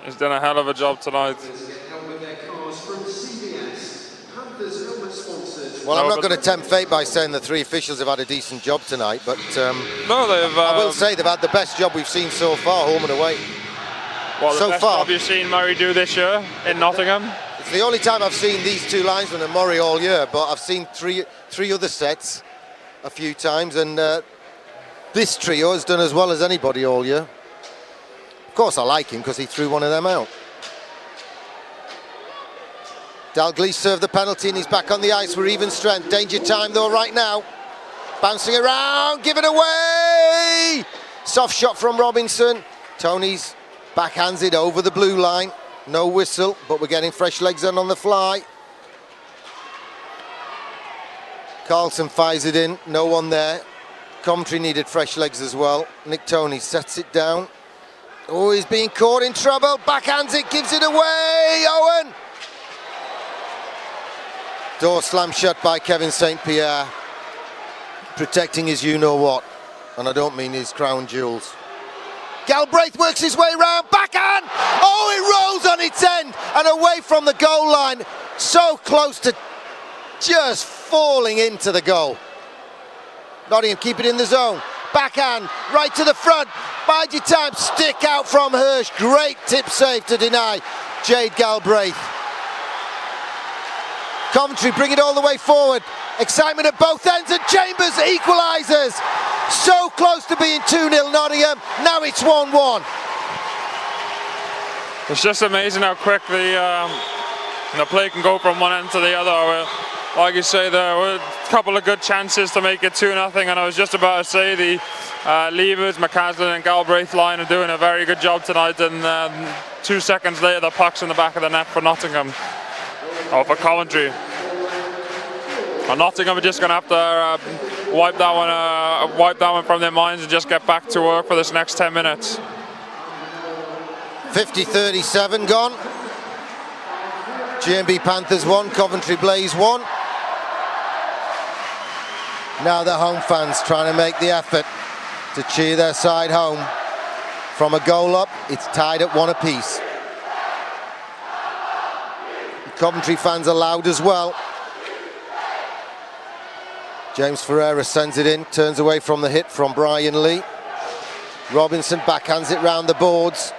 He's done a hell of a job tonight. Well, I'm not going to tempt fate by saying the three officials have had a decent job tonight, but No, they've. I will say they've had the best job we've seen so far, home and away. Well, the so best far, job you've seen Murray do this year in Nottingham. It's the only time I've seen these two linesmen and Murray all year, but I've seen three other sets a few times, and this trio has done as well as anybody all year. Of course, I like him because he threw one of them out. Dalglish served the penalty and he's back on the ice. We're even strength. Danger time though right now. Bouncing around, give it away! Soft shot from Robinson. Tony's backhands it over the blue line. No whistle, but we're getting fresh legs on the fly. Carlson fires it in, no one there. Coventry needed fresh legs as well. Nick Tony sets it down. Oh, he's being caught in trouble. Backhands it, gives it away. Owen! Door slammed shut by Kevin St. Pierre. Protecting his you-know-what. And I don't mean his crown jewels. Galbraith works his way round. Backhand! Oh, it rolls on its end and away from the goal line. So close to just falling into the goal. Nottingham keep it in the zone. Backhand, right to the front. Bide your time, stick out from Hirsch. Great tip save to deny Jade Galbraith. Coventry bring it all the way forward. Excitement at both ends and Chambers equalises. So close to being 2-0 Nottingham. Now it's 1-1. It's just amazing how quick the play can go from one end to the other. Like you say, there were a couple of good chances to make it 2-0, and I was just about to say the Levers, McCaslin and Galbraith line are doing a very good job tonight, and 2 seconds later the puck's in the back of the net for Nottingham, or for Coventry. And Nottingham are just going to have to wipe that one from their minds and just get back to work for this next 10 minutes. 50-37 gone. GMB Panthers 1, Coventry Blaze 1. Now the home fans trying to make the effort to cheer their side home. From a goal up, it's tied at 1 apiece. The Coventry fans are loud as well. James Ferreira sends it in, turns away from the hit from Brian Lee. Robinson backhands it round the boards.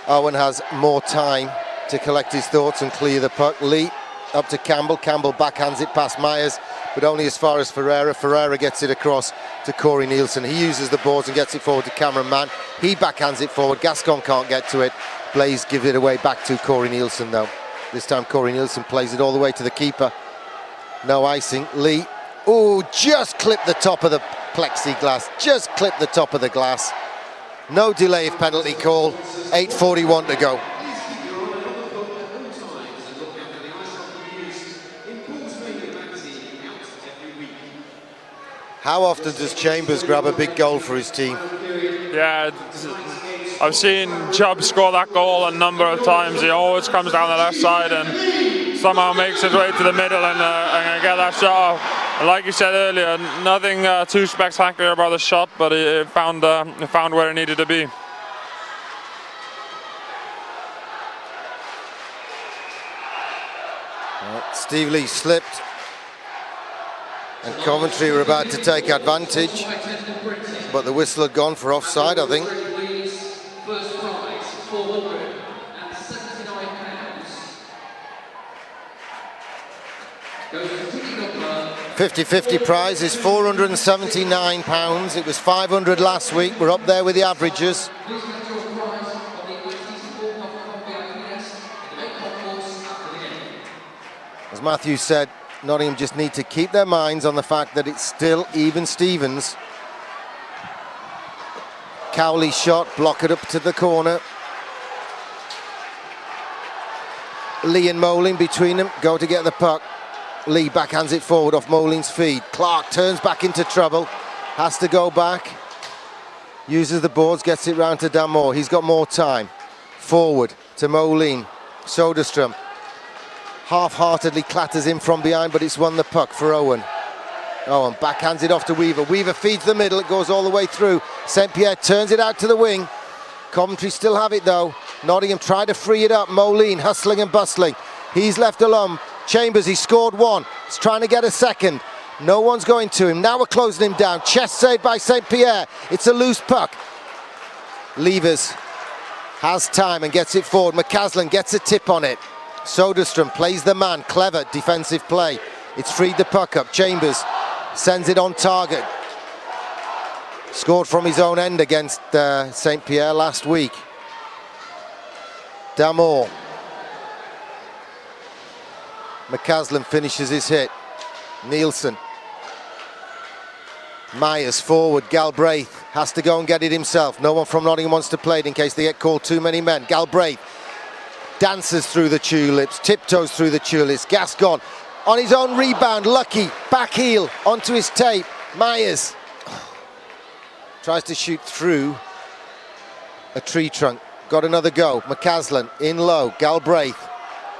Owen has more time to collect his thoughts and clear the puck. Lee up to Campbell. Campbell backhands it past Myers, but only as far as Ferreira. Ferreira gets it across to Corey Nielsen. He uses the boards and gets it forward to Cameron Mann. He backhands it forward. Gascon can't get to it. Blaze gives it away back to Corey Nielsen though. This time Corey Nielsen plays it all the way to the keeper. No icing. Lee, oh, just clipped the top of the plexiglass. Just clipped the top of the glass. No delay of penalty call. 8:41 to go. How often does Chambers grab a big goal for his team? Yeah, I've seen Chubb score that goal a number of times. He always comes down the left side and somehow makes his way to the middle and get that shot off. And like you said earlier, nothing too spectacular about the shot, but he found where it needed to be. Steve Lee slipped. And Coventry were about to take advantage. But the whistle had gone for offside, I think. First prize, £479. Goes to ticket number 50-50 prize is £479. It was 500 last week. We're up there with the averages. Please collect your prize on the EIHL VIPS in the main concourse after the game. As Matthew said, Nottingham just need to keep their minds on the fact that it's still even Stevens. Cowley shot, block it up to the corner. Lee and Moline between them, go to get the puck. Lee backhands it forward off Moline's feed. Clark turns back into trouble, has to go back. Uses the boards, gets it round to Damore. He's got more time. Forward to Moline. Soderstrom half-heartedly clatters in from behind, but it's won the puck for Owen. Owen backhands it off to Weaver. Weaver feeds the middle, it goes all the way through. St. Pierre turns it out to the wing. Coventry still have it though. Nottingham try to free it up. Moline hustling and bustling. He's left alone. Chambers, he scored one. He's trying to get a second. No one's going to him. Now we're closing him down. Chest saved by St. Pierre. It's a loose puck. Levers has time and gets it forward. McCaslin gets a tip on it. Soderstrom plays the man. Clever defensive play. It's freed the puck up. Chambers sends it on target. Scored from his own end against St. Pierre last week. Damore. McCaslin finishes his hit. Nielsen. Myers forward. Galbraith has to go and get it himself. No one from Nottingham wants to play it in case they get called too many men. Galbraith dances through the tulips, tiptoes through the tulips. Gascon on his own rebound. Lucky. Back heel onto his tape. Myers tries to shoot through a tree trunk. Got another go. McCaslin in low. Galbraith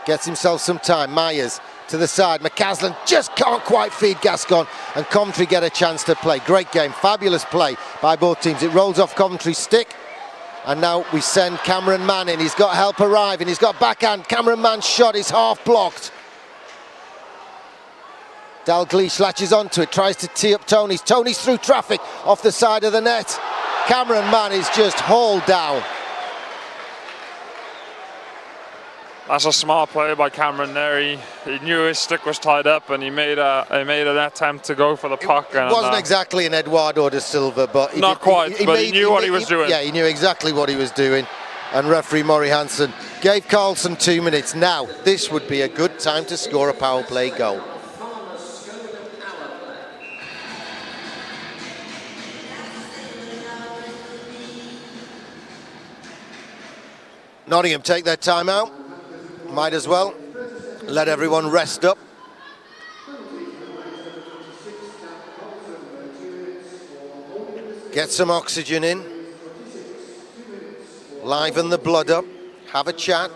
gets himself some time. Myers to the side. McCaslin just can't quite feed Gascon, and Coventry get a chance to play. Great game. Fabulous play by both teams. It rolls off Coventry's stick, and now we send Cameron Mann in. He's got help arriving. He's got backhand. Cameron Mann's shot is half blocked. Dalglish latches onto it, tries to tee up Tony's. Tony's through traffic off the side of the net. Cameron Mann is just hauled down. That's a smart play by Cameron there. He knew his stick was tied up and he made an attempt to go for the puck. It wasn't exactly an Eduardo da Silva, but he knew what he was doing. Yeah, he knew exactly what he was doing. And referee Murray Hansen gave Carlson 2 minutes. Now, this would be a good time to score a power play goal. Nottingham take their time out. Might as well let everyone rest up. Get some oxygen in. Liven the blood up. Have a chat.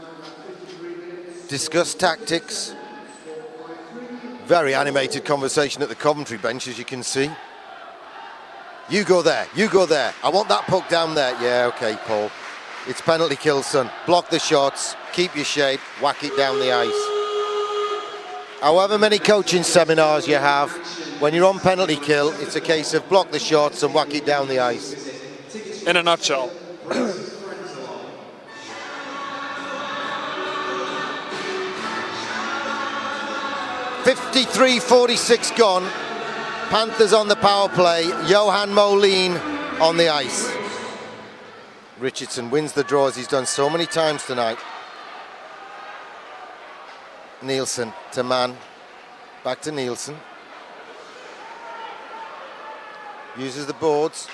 Discuss tactics. Very animated conversation at the Coventry bench, as you can see. You go there. You go there. I want that puck down there. Yeah, okay, Paul. It's penalty kill, son. Block the shots, keep your shape, whack it down the ice. However many coaching seminars you have, when you're on penalty kill, it's a case of block the shots and whack it down the ice. In a nutshell. 53-46 gone. Panthers on the power play. Johan Moline on the ice. Richardson wins the draw as he's done so many times tonight. Nielsen to Mann. Back to Nielsen. Uses the boards.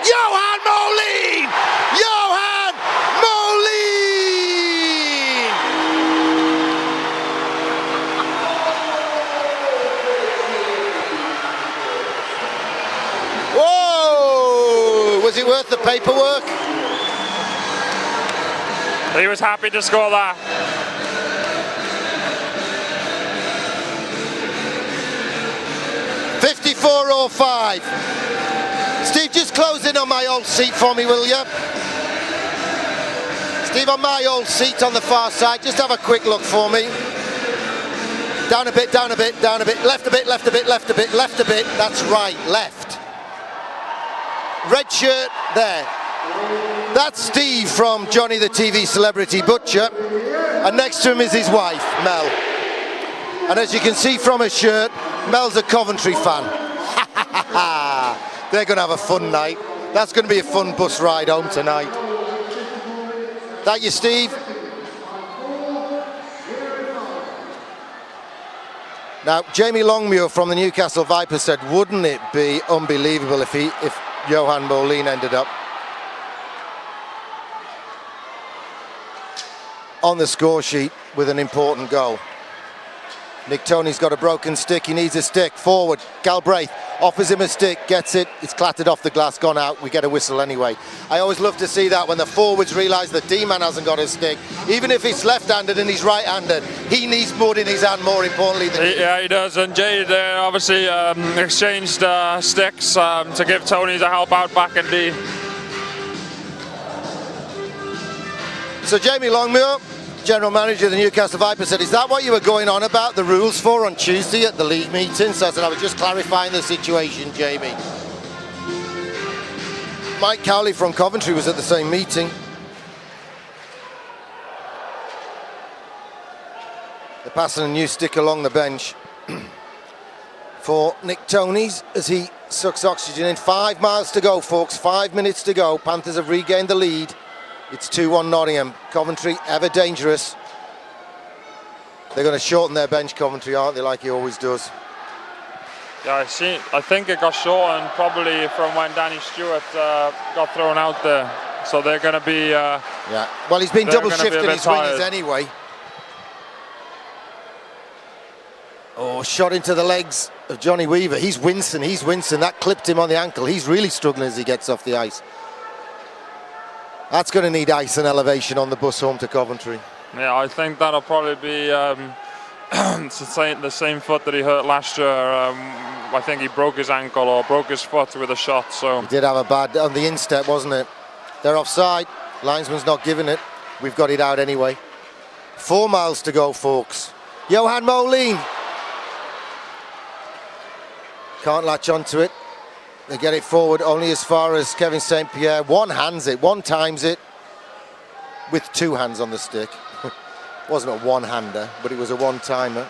Johan Moline! Johan Moline! Whoa! Was it worth the paperwork? He was happy to score that. .54.05. Steve, just close in on my old seat for me, will you? Steve, on my old seat on the far side, just have a quick look for me. Down a bit, down a bit, down a bit, left a bit, left a bit, left a bit, left a bit. That's right, left. Red shirt there. That's Steve from Johnny the TV Celebrity Butcher. And next to him is his wife, Mel. And as you can see from her shirt, Mel's a Coventry fan. They're going to have a fun night. That's going to be a fun bus ride home tonight. That you, Steve? Now, Jamie Longmuir from the Newcastle Vipers said, wouldn't it be unbelievable if Johan Moline ended up on the score sheet with an important goal. Nick Toney's got a broken stick, he needs a stick, forward, Galbraith offers him a stick, gets it, it's clattered off the glass, gone out, we get a whistle anyway. I always love to see that when the forwards realise the D-man hasn't got a stick, even if it's left-handed and he's right-handed, he needs mud in his hand more importantly than Yeah, he does, and Jay obviously exchanged sticks to give Tony the help out back in D. So Jamie Longmuir, General Manager of the Newcastle Vipers, said, is that what you were going on about the rules for on Tuesday at the league meeting? So I said, I was just clarifying the situation, Jamie. Mike Cowley from Coventry was at the same meeting. They're passing a new stick along the bench for Nick Toney's as he sucks oxygen in. 5 miles to go, folks, 5 minutes to go. Panthers have regained the lead. It's 2-1 Nottingham. Coventry, ever dangerous. They're going to shorten their bench, Coventry, aren't they, like he always does? Yeah, I think it got shortened probably from when Danny Stewart got thrown out there. So they're going to be... yeah, well, he's been double shifting his wingers anyway. Oh, shot into the legs of Johnny Weaver. He's wincing, That clipped him on the ankle. He's really struggling as he gets off the ice. That's going to need ice and elevation on the bus home to Coventry. Yeah, I think that'll probably be the same foot that he hurt last year. I think he broke his ankle or broke his foot with a shot. So he did have a bad on the instep, wasn't it? They're offside. Linesman's not giving it. We've got it out anyway. 4 miles to go, folks. Johan Moline can't latch onto it. They get it forward only as far as Kevin St. Pierre. One hands it, one times it with 2 hands on the stick. Wasn't a one-hander, but it was a one-timer.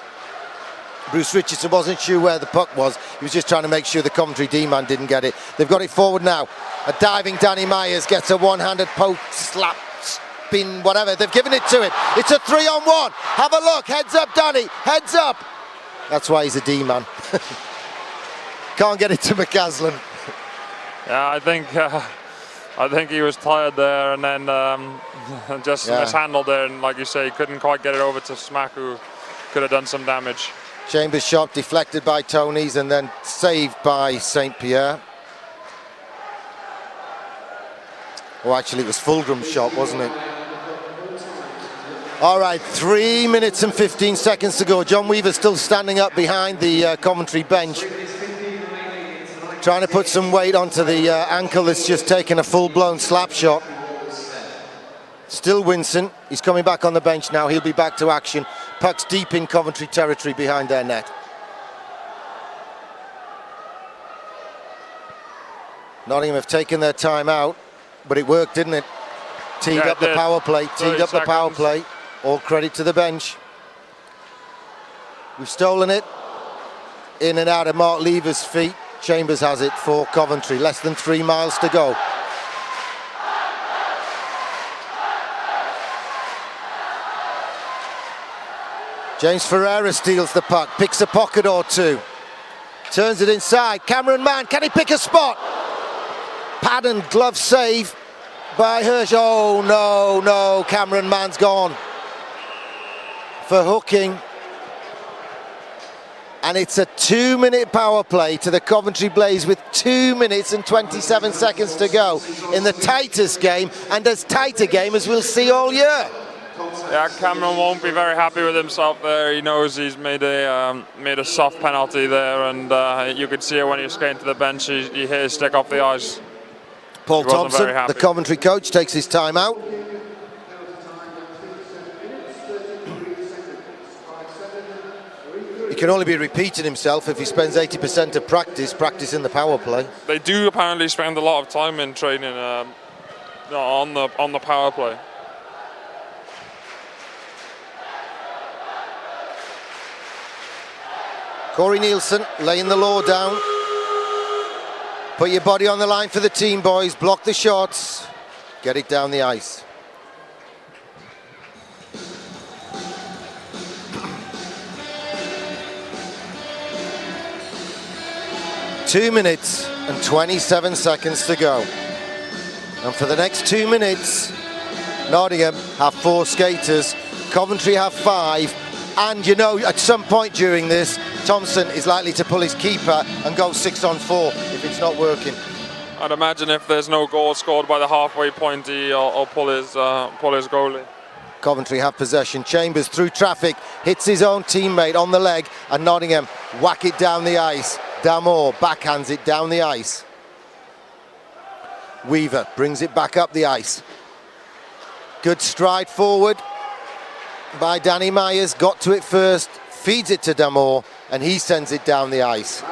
Bruce Richardson wasn't sure where the puck was. He was just trying to make sure the Coventry D-man didn't get it. They've got it forward now. A diving Danny Myers gets a one-handed poke, slap, spin, whatever. They've given it to him. It's a 3-on-1. Have a look. Heads up, Danny. Heads up. That's why he's a D-man. Can't get it to McCaslin. Yeah, I think he was tired there, and then just mishandled there, and like you say, he couldn't quite get it over to Smack, who could have done some damage. Chambers' shot deflected by Toney's and then saved by St. Pierre. Oh, actually, it was Fulgram's shot, wasn't it? All right, 3 minutes and 15 seconds to go. John Weaver's still standing up behind the Coventry bench, trying to put some weight onto the ankle that's just taken a full-blown slap shot. Still wincing. He's coming back on the bench now. He'll be back to action. Puck's deep in Coventry territory behind their net. Nottingham have taken their time out, but it worked, didn't it? Teed up the power play. Teed up the power play. All credit to the bench. We've stolen it. In and out of Mark Lever's feet. Chambers has it for Coventry. Less than 3 miles to go. James Ferreira steals the puck, picks a pocket or two. Turns it inside. Cameron Mann, can he pick a spot? Pad and glove save by Hirsch. Oh, no. Cameron Mann's gone for hooking. And it's a 2-minute power play to the Coventry Blaze with 2 minutes and 27 seconds to go in the tightest game, and as tight a game as we'll see all year. Yeah, Cameron won't be very happy with himself there. He knows he's made a soft penalty there, and you could see it when he was getting to the bench. He hit his stick off the ice. Paul Thompson, the Coventry coach, takes his time out. can only be repeating himself if he spends 80% of practicing the power play. They do apparently spend a lot of time in training on the power play. Corey Nielsen laying the law down. Put your body on the line for the team, boys. Block the shots. Get it down the ice. Two minutes and 27 seconds to go. And for the next 2 minutes, Nottingham have 4 skaters, Coventry have 5, and you know, at some point during this, Thompson is likely to pull his keeper and go 6-on-4 if it's not working. I'd imagine if there's no goal scored by the halfway point, he'll pull his goalie. Coventry have possession. Chambers through traffic, hits his own teammate on the leg, and Nottingham whack it down the ice. Damore backhands it down the ice. Weaver brings it back up the ice. Good stride forward by Danny Myers. Got to it first, feeds it to Damore, and he sends it down the ice.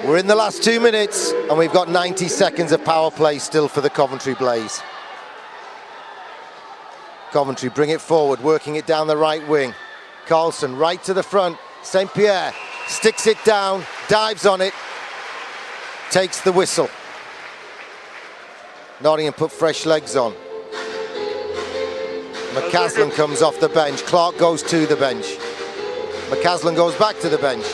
We're in the last 2 minutes, and we've got 90 seconds of power play still for the Coventry Blaze. Coventry bring it forward, working it down the right wing. Carlson right to the front. St. Pierre sticks it down, dives on it, takes the whistle. Nottingham put fresh legs on. McCaslin comes off the bench. Clark goes to the bench. McCaslin goes back to the bench.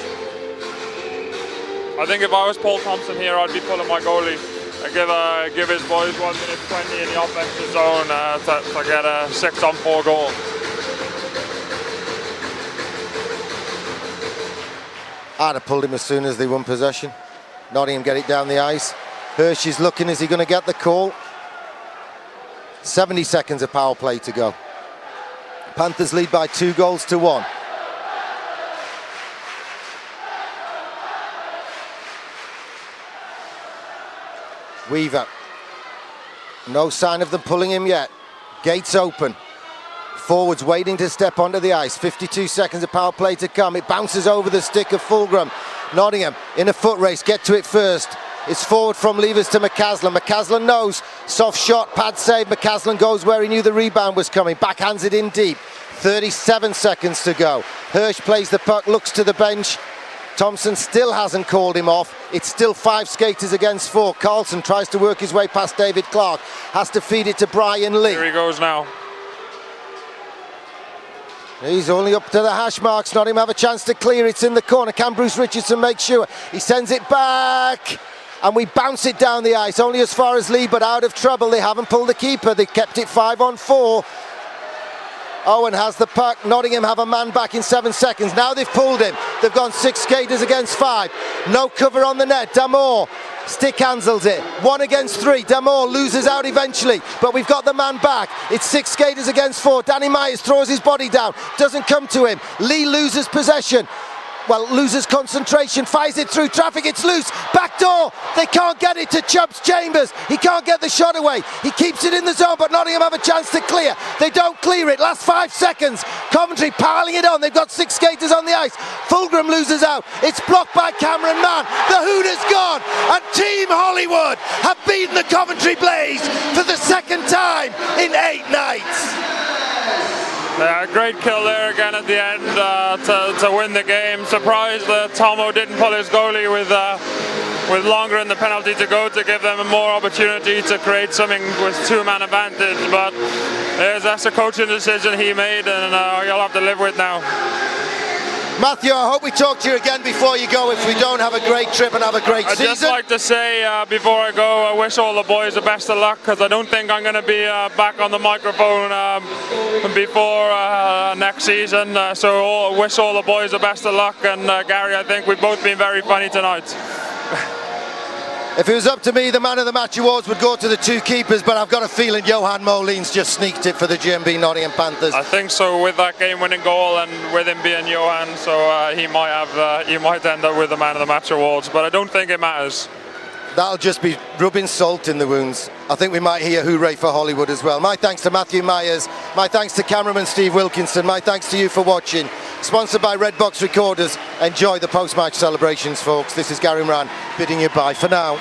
I think if I was Paul Thompson here, I'd be pulling my goalie. I'd give his boys 1 minute 20 in the offensive zone to get a 6-on-4 goal. I'd have pulled him as soon as they won possession. Nottingham get it down the ice. Hirsch is looking, is he going to get the call? 70 seconds of power play to go. Panthers lead by 2-1. Weaver. No sign of them pulling him yet. Gates open. Forwards waiting to step onto the ice. 52 seconds of power play to come. It bounces over the stick of Fulgram. Nottingham in a foot race, get to it first. It's forward from Levers to McCaslin. McCaslin knows. Soft shot, pad save. McCaslin goes where he knew the rebound was coming. Backhands it in deep. 37 seconds to go. Hirsch plays the puck, looks to the bench. Thompson still hasn't called him off. It's still 5 skaters against 4. Carlson tries to work his way past David Clark. Has to feed it to Brian Lee. Here he goes now. He's only up to the hash marks. Nottingham have a chance to clear. It's in the corner. Can Bruce Richardson make sure? He sends it back. And we bounce it down the ice. Only as far as Lee, but out of trouble. They haven't pulled the keeper. They kept it 5-on-4. Owen has the puck. Nottingham have a man back in 7 seconds. Now they've pulled him. They've gone 6 skaters against 5. No cover on the net. Damore stick handles it. 1 against 3. Damore loses out eventually, but we've got the man back. It's 6 skaters against 4. Danny Myers throws his body down. Doesn't come to him. Lee loses possession. Well, loses concentration, fires it through traffic, it's loose, back door, they can't get it to Chubbs Chambers, he can't get the shot away, he keeps it in the zone, but Nottingham have a chance to clear, they don't clear it, last 5 seconds, Coventry piling it on, they've got 6 skaters on the ice, Fulgram loses out, it's blocked by Cameron Mann, the Hooters gone, and Team Hollywood have beaten the Coventry Blaze for the 2nd time in 8 nights. Yeah, great kill there again at the end to win the game. Surprised that Tomo didn't pull his goalie with longer in the penalty to go to give them more opportunity to create something with 2-man advantage. But that's a coaching decision he made, and you'll have to live with now. Matthew, I hope we talk to you again before you go if we don't have a great trip and have a great season. I'd just like to say before I go, I wish all the boys the best of luck, because I don't think I'm going to be back on the microphone before next season. So wish all the boys the best of luck, and Gary, I think we've both been very funny tonight. If it was up to me, the man of the match awards would go to the 2 keepers, but I've got a feeling Johan Molin's just sneaked it for the GMB Nottingham Panthers. I think so, with that game-winning goal and with him being Johan, so he might end up with the man of the match awards, but I don't think it matters. That'll just be rubbing salt in the wounds. I think we might hear hooray for Hollywood as well. My thanks to Matthew Myers, my thanks to cameraman Steve Wilkinson, my thanks to you for watching. sponsored by Red Box Recorders. Enjoy the post-match celebrations, folks. This is Gary Moran bidding you bye for now.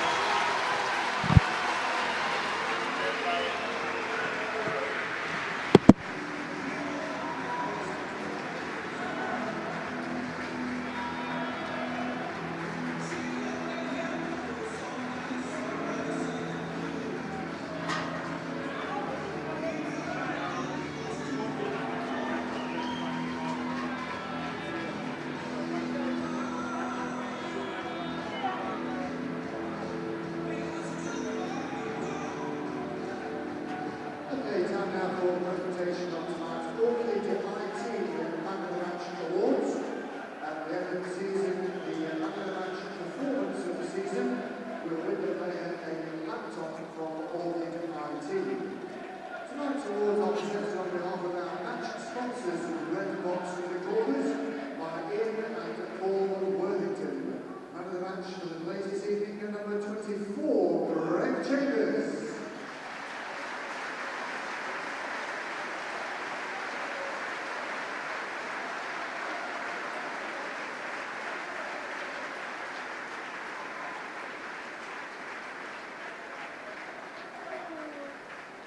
Okay, time now for a presentation of tonight's EIHL Man of the Match Awards. At the end of the season, the Man of the Match performance of the season will win the player a laptop from EIHL. Tonight's awards are presented on behalf of our match sponsors, Red Box Recorders, by Ian and Paul Worthington. Man of the Match for the Blaze this evening, number 24, Greg Chambers.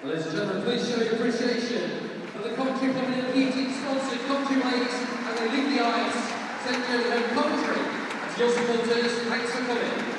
Ladies and gentlemen, please show your appreciation for the Coventry Club and heating sponsored Coventry Blades as they leave the ice, sent you to Coventry. As your supporters, thanks for coming.